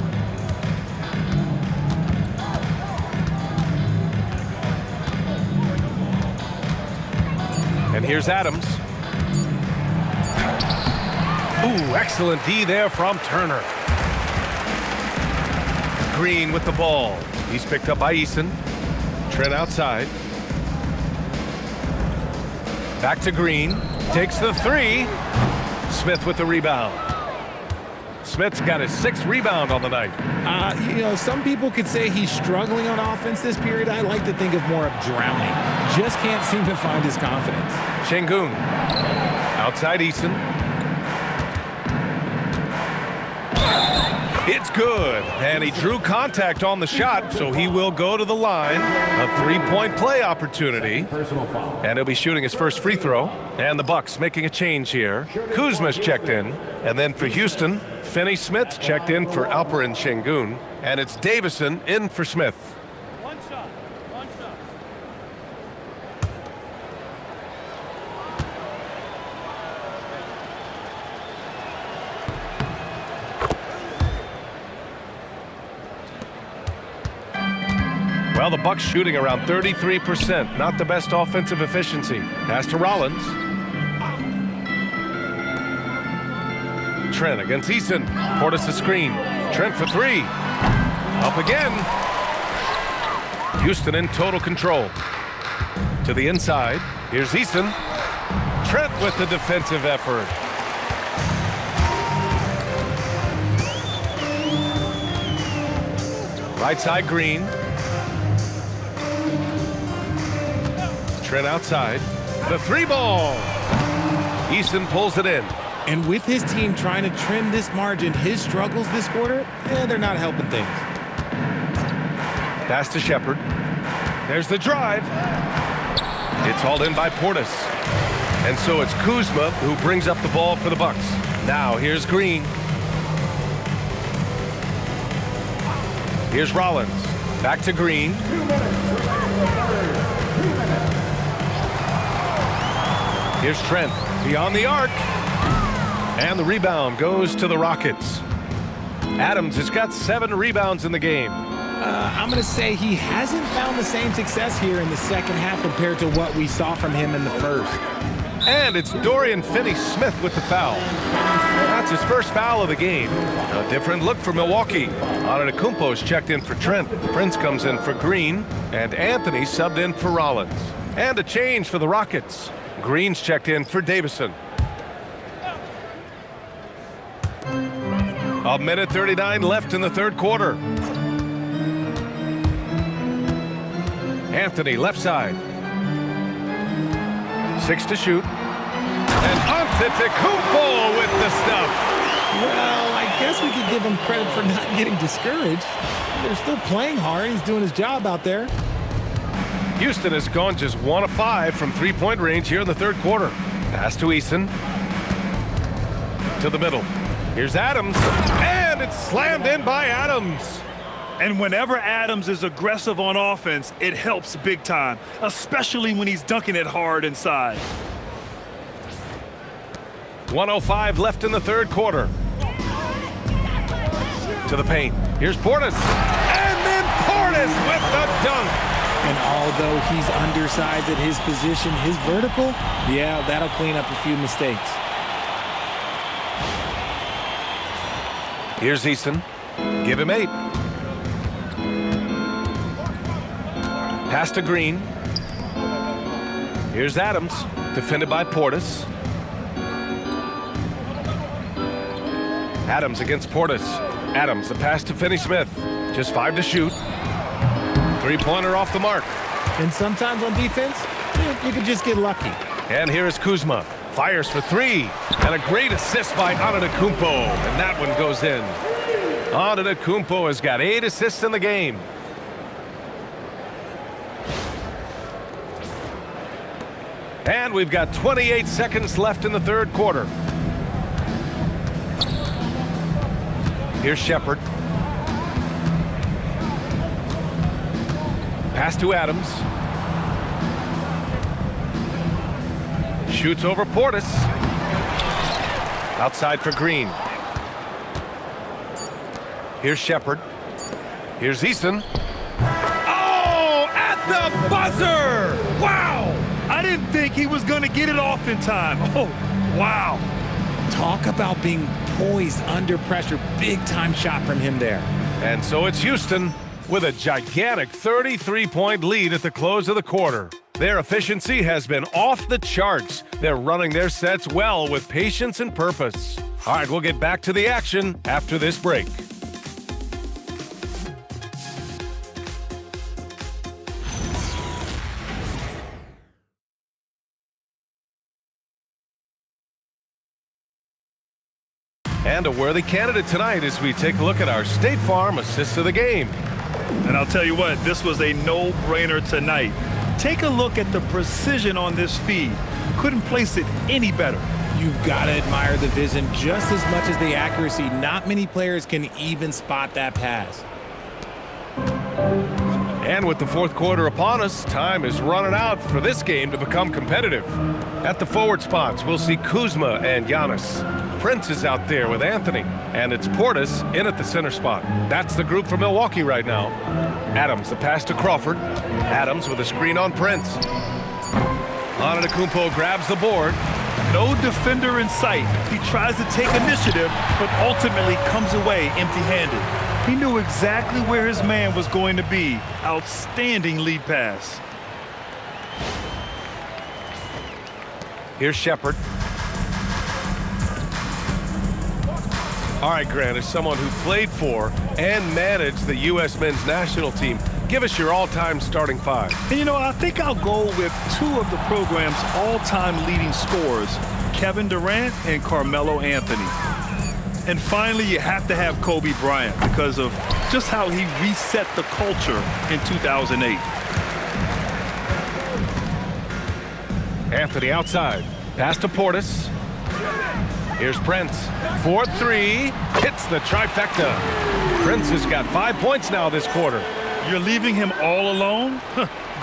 And here's Adams. Ooh, excellent D there from Turner. Green with the ball. He's picked up by Eason. Trent outside. Back to Green. Takes the 3. Smith with the rebound. Smith's got his 6th rebound on the night. You know, some people could say he's struggling on offense this period. I like to think of more of drowning. Just can't seem to find his confidence. Şengün. Outside Eason. It's good. And he drew contact on the shot, so he will go to the line. A 3-point play opportunity. And he'll be shooting his first free throw. And the Bucks making a change here. Kuzma's checked in. And then for Houston, Finney-Smith checked in for Alperen Şengün. And it's Davison in for Smith. One shot. Well, the Bucks shooting around 33%. Not the best offensive efficiency. Pass to Rollins. Trent against Eason. Portis the screen. Trent for 3. Up again. Houston in total control. To the inside. Here's Eason. Trent with the defensive effort. Right side Green. Trent outside. The 3 ball. Eason pulls it in. And with his team trying to trim this margin, his struggles this quarter, they're not helping things. Pass to Shepard. There's the drive. It's hauled in by Portis. And so it's Kuzma who brings up the ball for the Bucks. Now here's Green. Here's Rollins. Back to Green. Here's Trent. Beyond the arc. And the rebound goes to the Rockets. Adams has got 7 rebounds in the game. I'm going to say he hasn't found the same success here in the second half compared to what we saw from him in the first. And it's Dorian Finney-Smith with the foul. That's his first foul of the game. A different look for Milwaukee. Antetokounmpo's checked in for Trent. Prince comes in for Green. And Anthony subbed in for Rollins. And a change for the Rockets. Green's checked in for Davison. A minute 39 left in the third quarter. Anthony, left side. 6 to shoot. And Antetokounmpo with the stuff. Well, I guess we could give him credit for not getting discouraged. They're still playing hard. He's doing his job out there. Houston has gone just 1 of 5 from three-point range here in the third quarter. Pass to Eason. To the middle. Here's Adams. And it's slammed in by Adams. And whenever Adams is aggressive on offense, it helps big time, especially when he's dunking it hard inside. 1:05 left in the third quarter. To the paint. Here's Portis. And then Portis with the dunk. And although he's undersized at his position, his vertical, yeah, that'll clean up a few mistakes. Here's Eason. Give him 8. Pass to Green. Here's Adams. Defended by Portis. Adams against Portis. Adams, the pass to Finney-Smith. Just 5 to shoot. Three-pointer off the mark. And sometimes on defense, you can just get lucky. And here is Kuzma. Fires for 3. And a great assist by Antetokounmpo. And that one goes in. Antetokounmpo has got 8 assists in the game. And we've got 28 seconds left in the third quarter. Here's Shepard. Pass to Adams. Shoots over Portis. Outside for Green. Here's Shepard. Here's Eason. Oh, at the buzzer! Wow! I didn't think he was going to get it off in time. Oh, wow. Talk about being poised under pressure. Big time shot from him there. And so it's Houston with a gigantic 33-point lead at the close of the quarter. Their efficiency has been off the charts. They're running their sets well with patience and purpose. All right, we'll get back to the action after this break. And a worthy candidate tonight as we take a look at our State Farm assists of the game. And I'll tell you what, this was a no-brainer tonight. Take a look at the precision on this feed. Couldn't place it any better. You've got to admire the vision just as much as the accuracy. Not many players can even spot that pass. And with the fourth quarter upon us, time is running out for this game to become competitive. At the forward spots, we'll see Kuzma and Giannis. Prince is out there with Anthony, and it's Portis in at the center spot. That's the group for Milwaukee right now. Adams, the pass to Crawford. Adams with a screen on Prince. Antetokounmpo grabs the board. No defender in sight. He tries to take initiative, but ultimately comes away empty-handed. He knew exactly where his man was going to be. Outstanding lead pass. Here's Shepard. All right, Grant, as someone who played for and managed the U.S. men's national team, give us your all-time starting 5. And you know, I think I'll go with 2 of the program's all-time leading scorers, Kevin Durant and Carmelo Anthony. And finally, you have to have Kobe Bryant because of just how he reset the culture in 2008. Anthony outside. Pass to Portis. Here's Prince. 4-3. Hits the trifecta. Prince has got 5 points now this quarter. You're leaving him all alone?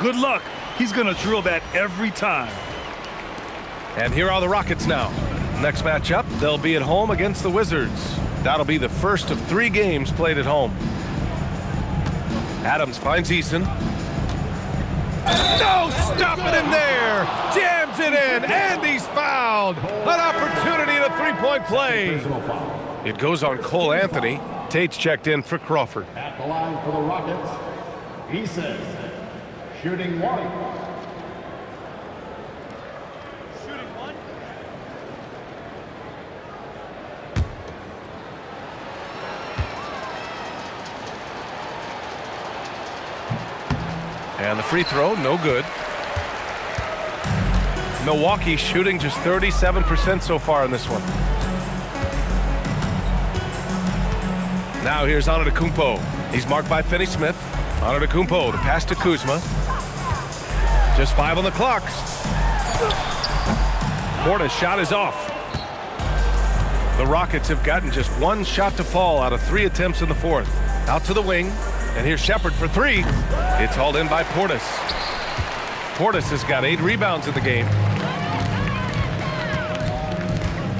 Good luck. He's going to drill that every time. And here are the Rockets now. Next matchup, they'll be at home against the Wizards. That'll be the first of 3 games played at home. Adams finds Eason. No stopping him there. Jams it in, and he's fouled. An opportunity at a 3-point play. It goes on Cole Anthony. Tate's checked in for Crawford. At the line for the Rockets, Eason, shooting 1. And the free throw, no good. Milwaukee shooting just 37% so far in this one. Now here's Antetokounmpo. He's marked by Finney-Smith. Antetokounmpo, the pass to Kuzma. Just 5 on the clock. Portis' shot is off. The Rockets have gotten just 1 shot to fall out of 3 attempts in the fourth. Out to the wing, and here's Shepard for 3. It's hauled in by Portis. Portis has got 8 rebounds in the game.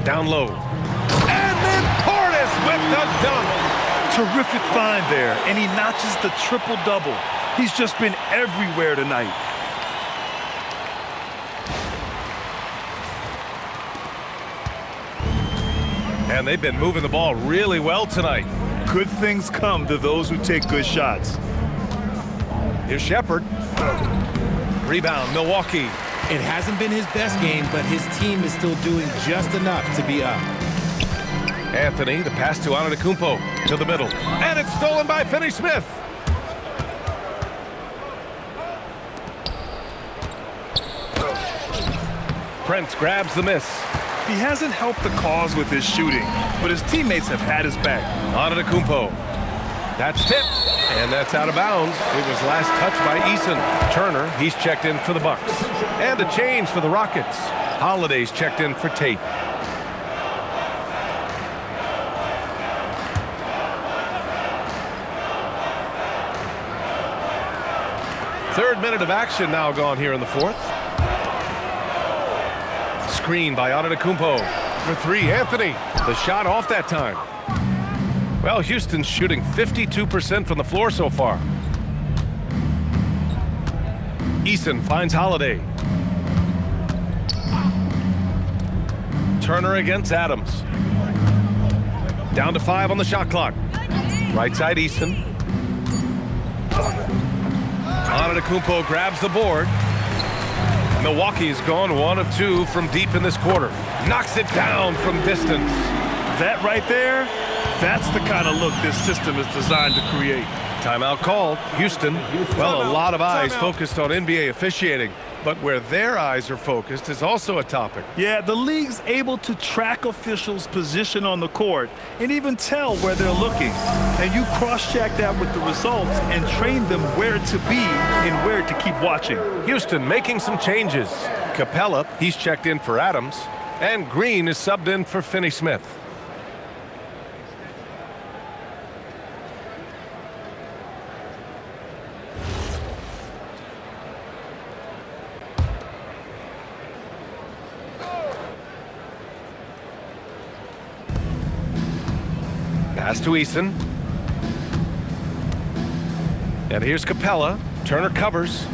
Down low. And then Portis with the dunk. Terrific find there, and he notches the triple-double. He's just been everywhere tonight. And they've been moving the ball really well tonight. Good things come to those who take good shots. Here's Shepard. Rebound, Milwaukee. It hasn't been his best game, but his team is still doing just enough to be up. Anthony, the pass to Antetokounmpo, to the middle. And it's stolen by Finney-Smith. Prince grabs the miss. He hasn't helped the cause with his shooting, but his teammates have had his back. Antetokounmpo. That's tipped, and that's out of bounds. It was last touched by Eason. Turner, he's checked in for the Bucks. And a change for the Rockets. Holiday's checked in for Tate. Third minute of action now gone here in the fourth. Screen by Antetokounmpo for 3. Anthony, the shot off that time. Well, Houston's shooting 52% from the floor so far. Eason finds Holiday. Turner against Adams. Down to 5 on the shot clock. Right side Eason. Antetokounmpo grabs the board. Milwaukee's gone 1 of 2 from deep in this quarter. Knocks it down from distance. That right there, that's the kind of look this system is designed to create. Timeout called. Houston. Well, a lot of eyes focused on NBA officiating, but where their eyes are focused is also a topic. Yeah, the league's able to track officials' position on the court and even tell where they're looking. And you cross-check that with the results and train them where to be and where to keep watching. Houston making some changes. Capella, he's checked in for Adams, and Green is subbed in for Finney-Smith. Pass to Eason. And here's Capella. Turner covers.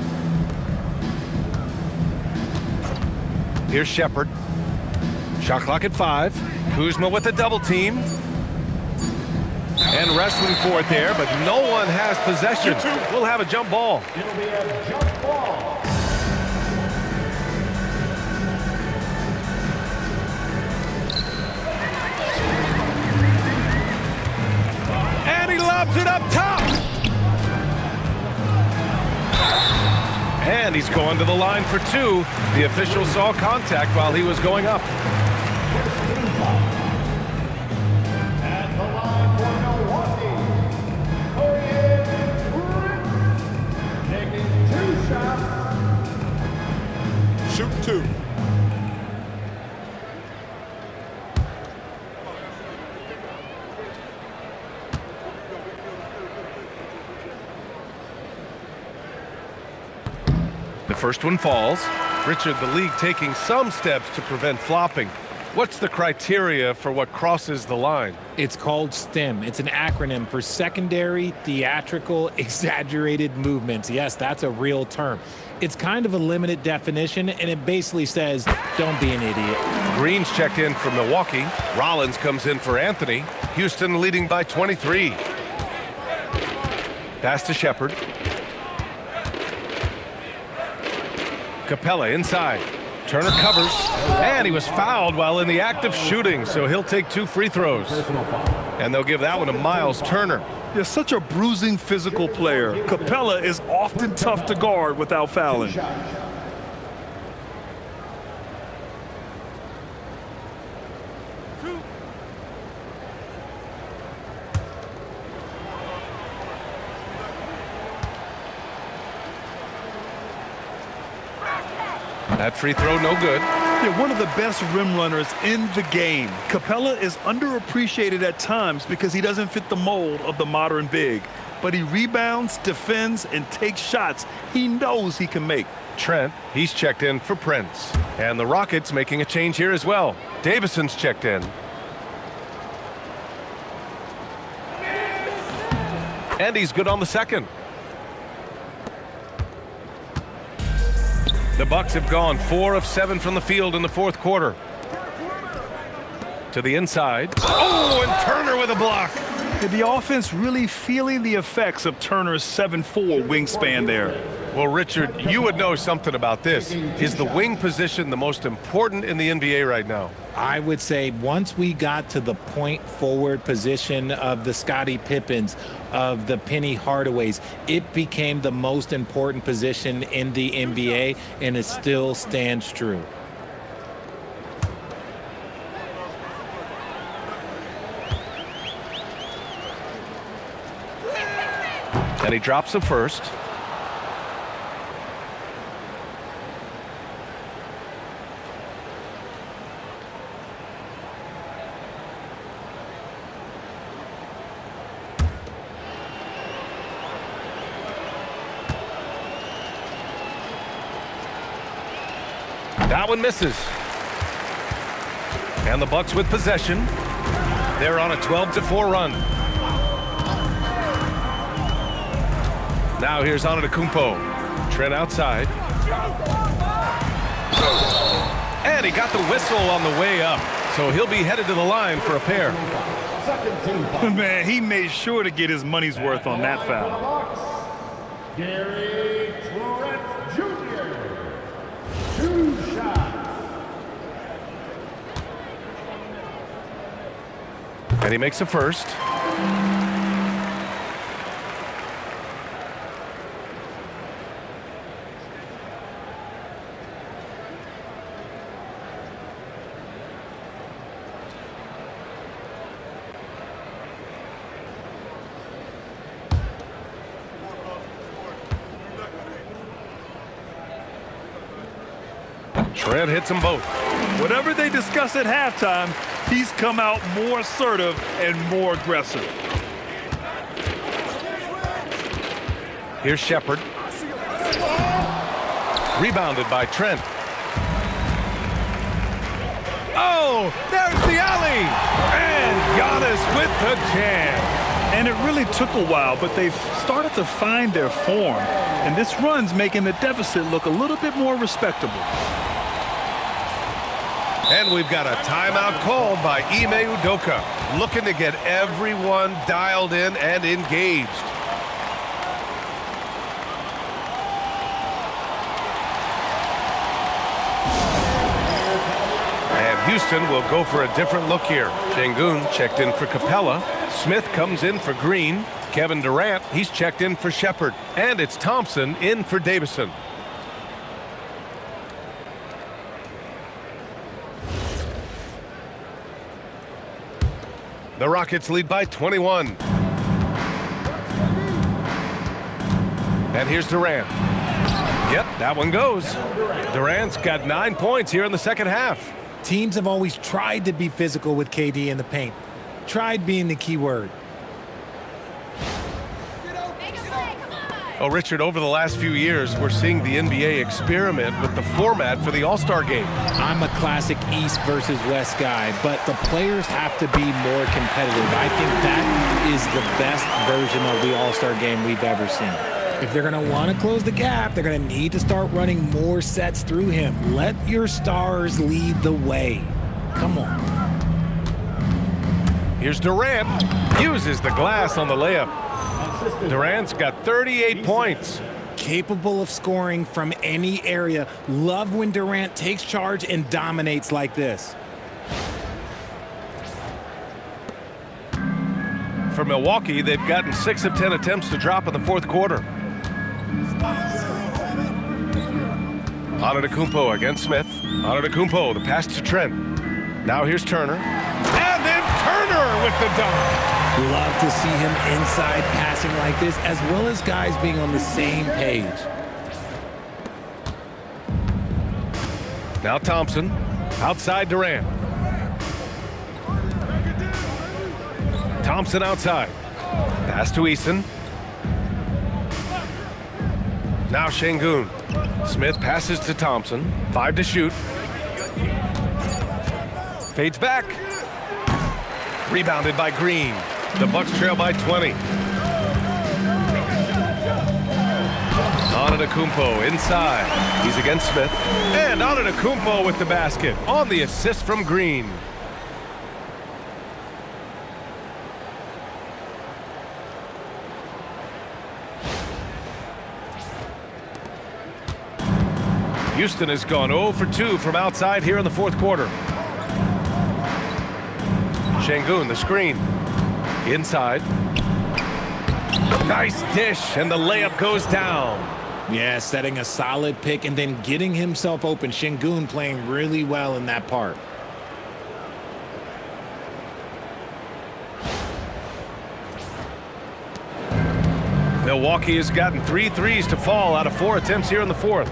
Here's Shepard. Shot clock at 5. Kuzma with a double team. And wrestling for it there, but no one has possession. We'll have a jump ball. It'll be a jump ball. And he lobs it up top. And he's going to the line for 2. The official saw contact while he was going up. At the line for Milwaukee, taking 2 shots. Shoot 2. The first one falls. Richard, the league taking some steps to prevent flopping. What's the criteria for what crosses the line? It's called STEM. It's an acronym for secondary, theatrical, exaggerated movements. Yes, that's a real term. It's kind of a limited definition, and it basically says, don't be an idiot. Green's checked in for Milwaukee. Rollins comes in for Anthony. Houston leading by 23. Pass to Shepard. Capella inside. Turner covers, and he was fouled while in the act of shooting, so he'll take 2 free throws. And they'll give that one to Miles Turner. You're such a bruising physical player. Capella is often tough to guard without fouling. That free throw, no good. They're one of the best rim runners in the game. Capella is underappreciated at times because he doesn't fit the mold of the modern big. But he rebounds, defends, and takes shots he knows he can make. Trent, he's checked in for Prince. And the Rockets making a change here as well. Davison's checked in. And he's good on the second. The Bucks have gone 4 of 7 from the field in the fourth quarter. To the inside. Oh, and Turner with a block. The offense really feeling the effects of Turner's 7'4" wingspan there. Well, Richard, you would know something about this. Is the wing position the most important in the NBA right now? I would say once we got to the point forward position of the Scottie Pippens, of the Penny Hardaways, it became the most important position in the NBA, and it still stands true. And he drops the first. That one misses. And the Bucks with possession. They're on a 12-4 run. Now here's Antetokounmpo. Trent outside. And he got the whistle on the way up. So he'll be headed to the line for a pair. Man, he made sure to get his money's worth on that foul. Gary Trent Jr. 2 shots. And he makes the first. Trent hits them both. Whatever they discuss at halftime, he's come out more assertive and more aggressive. Here's Shepard. Rebounded by Trent. Oh, there's the alley. And Giannis with the jam. And it really took a while, but they've started to find their form. And this run's making the deficit look a little bit more respectable. And we've got a timeout called by Ime Udoka, looking to get everyone dialed in and engaged. And Houston will go for a different look here. Şengün checked in for Capella. Smith comes in for Green. Kevin Durant, he's checked in for Shepard. And it's Thompson in for Davison. The Rockets lead by 21. And here's Durant. Yep, that one goes. Durant's got 9 points here in the second half. Teams have always tried to be physical with KD in the paint. Tried being the key word. Oh, Richard, over the last few years, we're seeing the NBA experiment with the format for the All-Star game. I'm a classic East versus West guy, but the players have to be more competitive. I think that is the best version of the All-Star game we've ever seen. If they're going to want to close the gap, they're going to need to start running more sets through him. Let your stars lead the way. Come on. Here's Durant. Uses the glass on the layup. Durant's got 38 points. Capable of scoring from any area. Love when Durant takes charge and dominates like this. for Milwaukee. They've gotten 6 of 10 attempts to drop in the fourth quarter. Antetokounmpo against Smith. Antetokounmpo, the pass to Trent. Now here's Turner. And then Turner with the dunk. Love to see him inside passing like this, as well as guys being on the same page. Now Thompson, outside Durant. Thompson outside. Pass to Eason. Now Şengün. Smith passes to Thompson. 5 to shoot. Fades back. Rebounded by Green. The Bucks trail by 20. Antetokounmpo inside. He's against Smith. And Antetokounmpo with the basket on the assist from Green. Houston has gone 0 for 2 from outside here in the fourth quarter. Şengün, the screen. Inside. Nice dish, and the layup goes down. Yeah, setting a solid pick and then getting himself open. Şengün playing really well in that part. Milwaukee has gotten 3 threes to fall out of 4 attempts here in the fourth.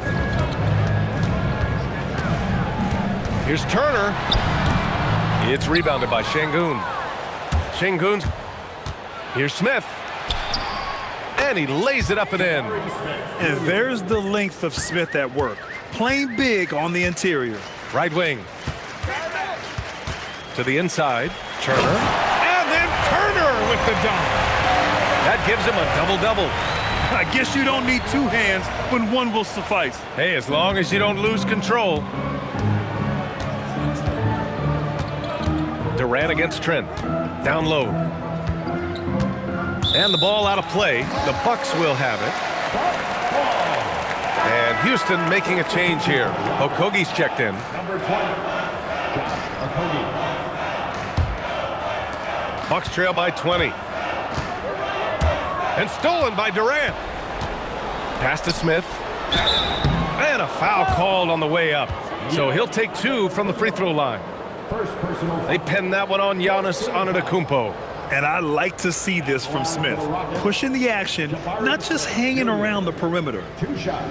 Here's Turner. It's rebounded by Şengün. Şengün. Here's Smith. And he lays it up and in. And there's the length of Smith at work. Playing big on the interior. Right wing. To the inside. Turner. And then Turner with the dunk. That gives him a double-double. I guess you don't need 2 hands when 1 will suffice. Hey, as long as you don't lose control. Durant against Trent. Down low. And the ball out of play. The Bucks will have it. And Houston making a change here. Okogie's checked in. Number 20. Okogie. Bucks trail by 20. And stolen by Durant. Pass to Smith. And a foul called on the way up. So he'll take 2 from the free throw line. They pinned that one on Giannis Antetokounmpo. And I like to see this from Smith. Pushing the action, not just hanging around the perimeter. 2 shots.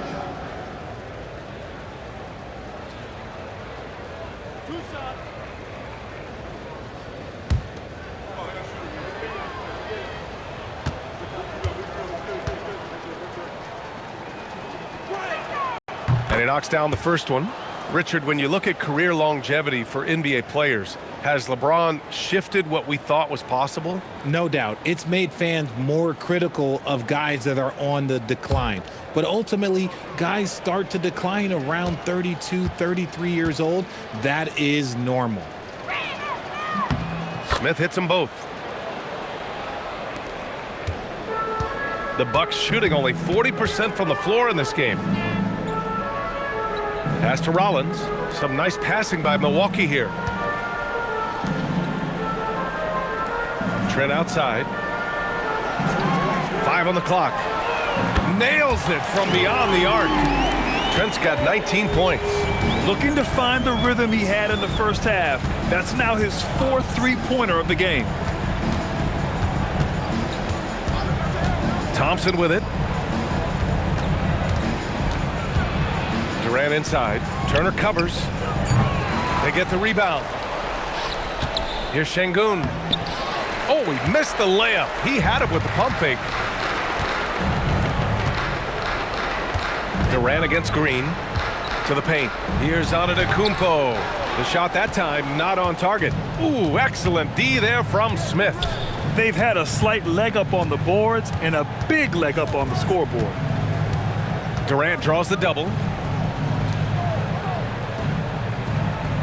And he knocks down the first one. Richard, when you look at career longevity for NBA players, has LeBron shifted what we thought was possible? No doubt. It's made fans more critical of guys that are on the decline. But ultimately, guys start to decline around 32, 33 years old. That is normal. Smith hits them both. The Bucks shooting only 40% from the floor in this game. Pass to Rollins. Some nice passing by Milwaukee here. Trent outside. 5 on the clock. Nails it from beyond the arc. Trent's got 19 points. Looking to find the rhythm he had in the first half. That's now his 4th three-pointer of the game. Thompson with it. Durant inside. Turner covers. They get the rebound. Here's Şengün. Oh, he missed the layup. He had it with the pump fake. Durant against Green. To the paint. Here's Antetokounmpo. The shot that time not on target. Ooh, excellent D there from Smith. They've had a slight leg up on the boards and a big leg up on the scoreboard. Durant draws the double.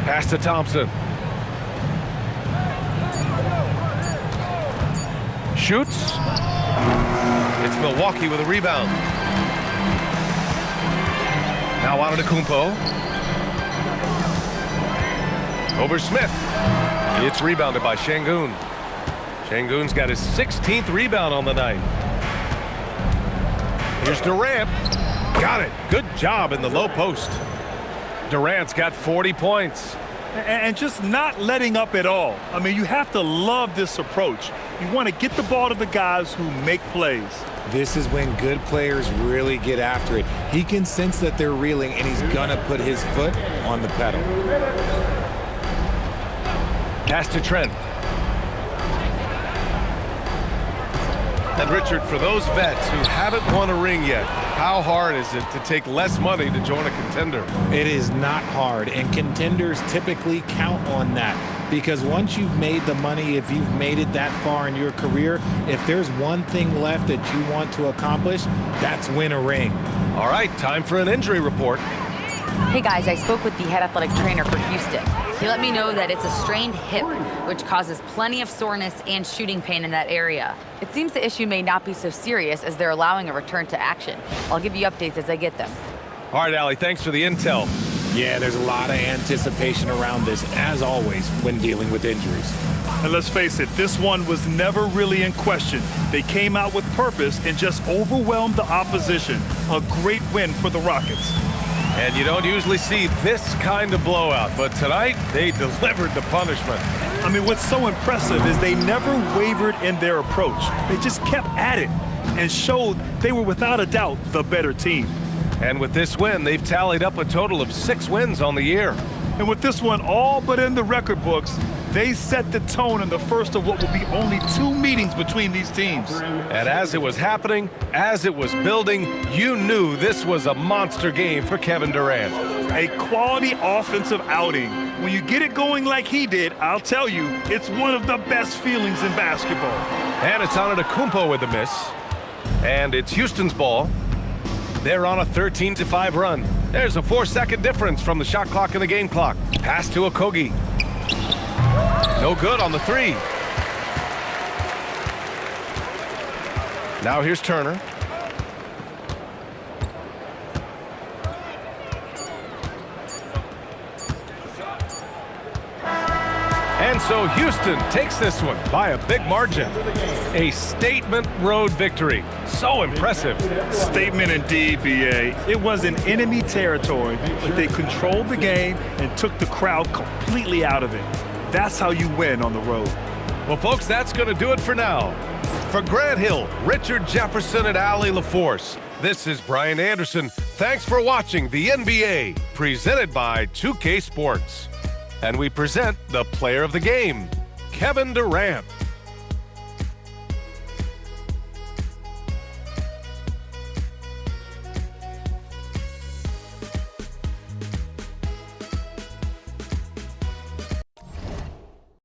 Pass to Thompson. Shoots. It's Milwaukee with a rebound. Now Antetokounmpo. Over Smith. It's rebounded by Şengün. Şengün's got his 16th rebound on the night. Here's Durant. Got it. Good job in the low post. Durant's got 40 points. And just not letting up at all. I mean, you have to love this approach. You want to get the ball to the guys who make plays. This is when good players really get after it. He can sense that they're reeling, and he's going to put his foot on the pedal. Pass to Trent. And Richard, for those vets who haven't won a ring yet, how hard is it to take less money to join a contender? It is not hard, and contenders typically count on that. Because once you've made the money, if you've made it that far in your career, if there's one thing left that you want to accomplish, that's win a ring. All right, time for an injury report. Hey guys, I spoke with the head athletic trainer for Houston. He let me know that it's a strained hip, which causes plenty of soreness and shooting pain in that area. It seems the issue may not be so serious as they're allowing a return to action. I'll give you updates as I get them. All right, Allie, thanks for the intel. Yeah, there's a lot of anticipation around this, as always, when dealing with injuries. And let's face it, this one was never really in question. They came out with purpose and just overwhelmed the opposition. A great win for the Rockets. And you don't usually see this kind of blowout, but tonight they delivered the punishment. I mean, what's so impressive is they never wavered in their approach. They just kept at it and showed they were without a doubt the better team. And with this win, they've tallied up a total of 6 wins on the year. And with this one all but in the record books, they set the tone in the first of what will be only 2 meetings between these teams. And as it was happening, as it was building, you knew this was a monster game for Kevin Durant. A quality offensive outing. When you get it going like he did, I'll tell you, it's one of the best feelings in basketball. And it's Antetokounmpo with the miss. And it's Houston's ball. They're on a 13-5 run. There's a 4-second difference from the shot clock and the game clock. Pass to Okogie. No good on the 3. Now here's Turner. And so Houston takes this one by a big margin. A statement road victory. So impressive. Statement indeed, BA. It was in enemy territory, but they controlled the game and took the crowd completely out of it. That's how you win on the road. Well, folks, that's going to do it for now. For Grant Hill, Richard Jefferson, and Allie LaForce, this is Brian Anderson. Thanks for watching the NBA, presented by 2K Sports. And we present the player of the game, Kevin Durant.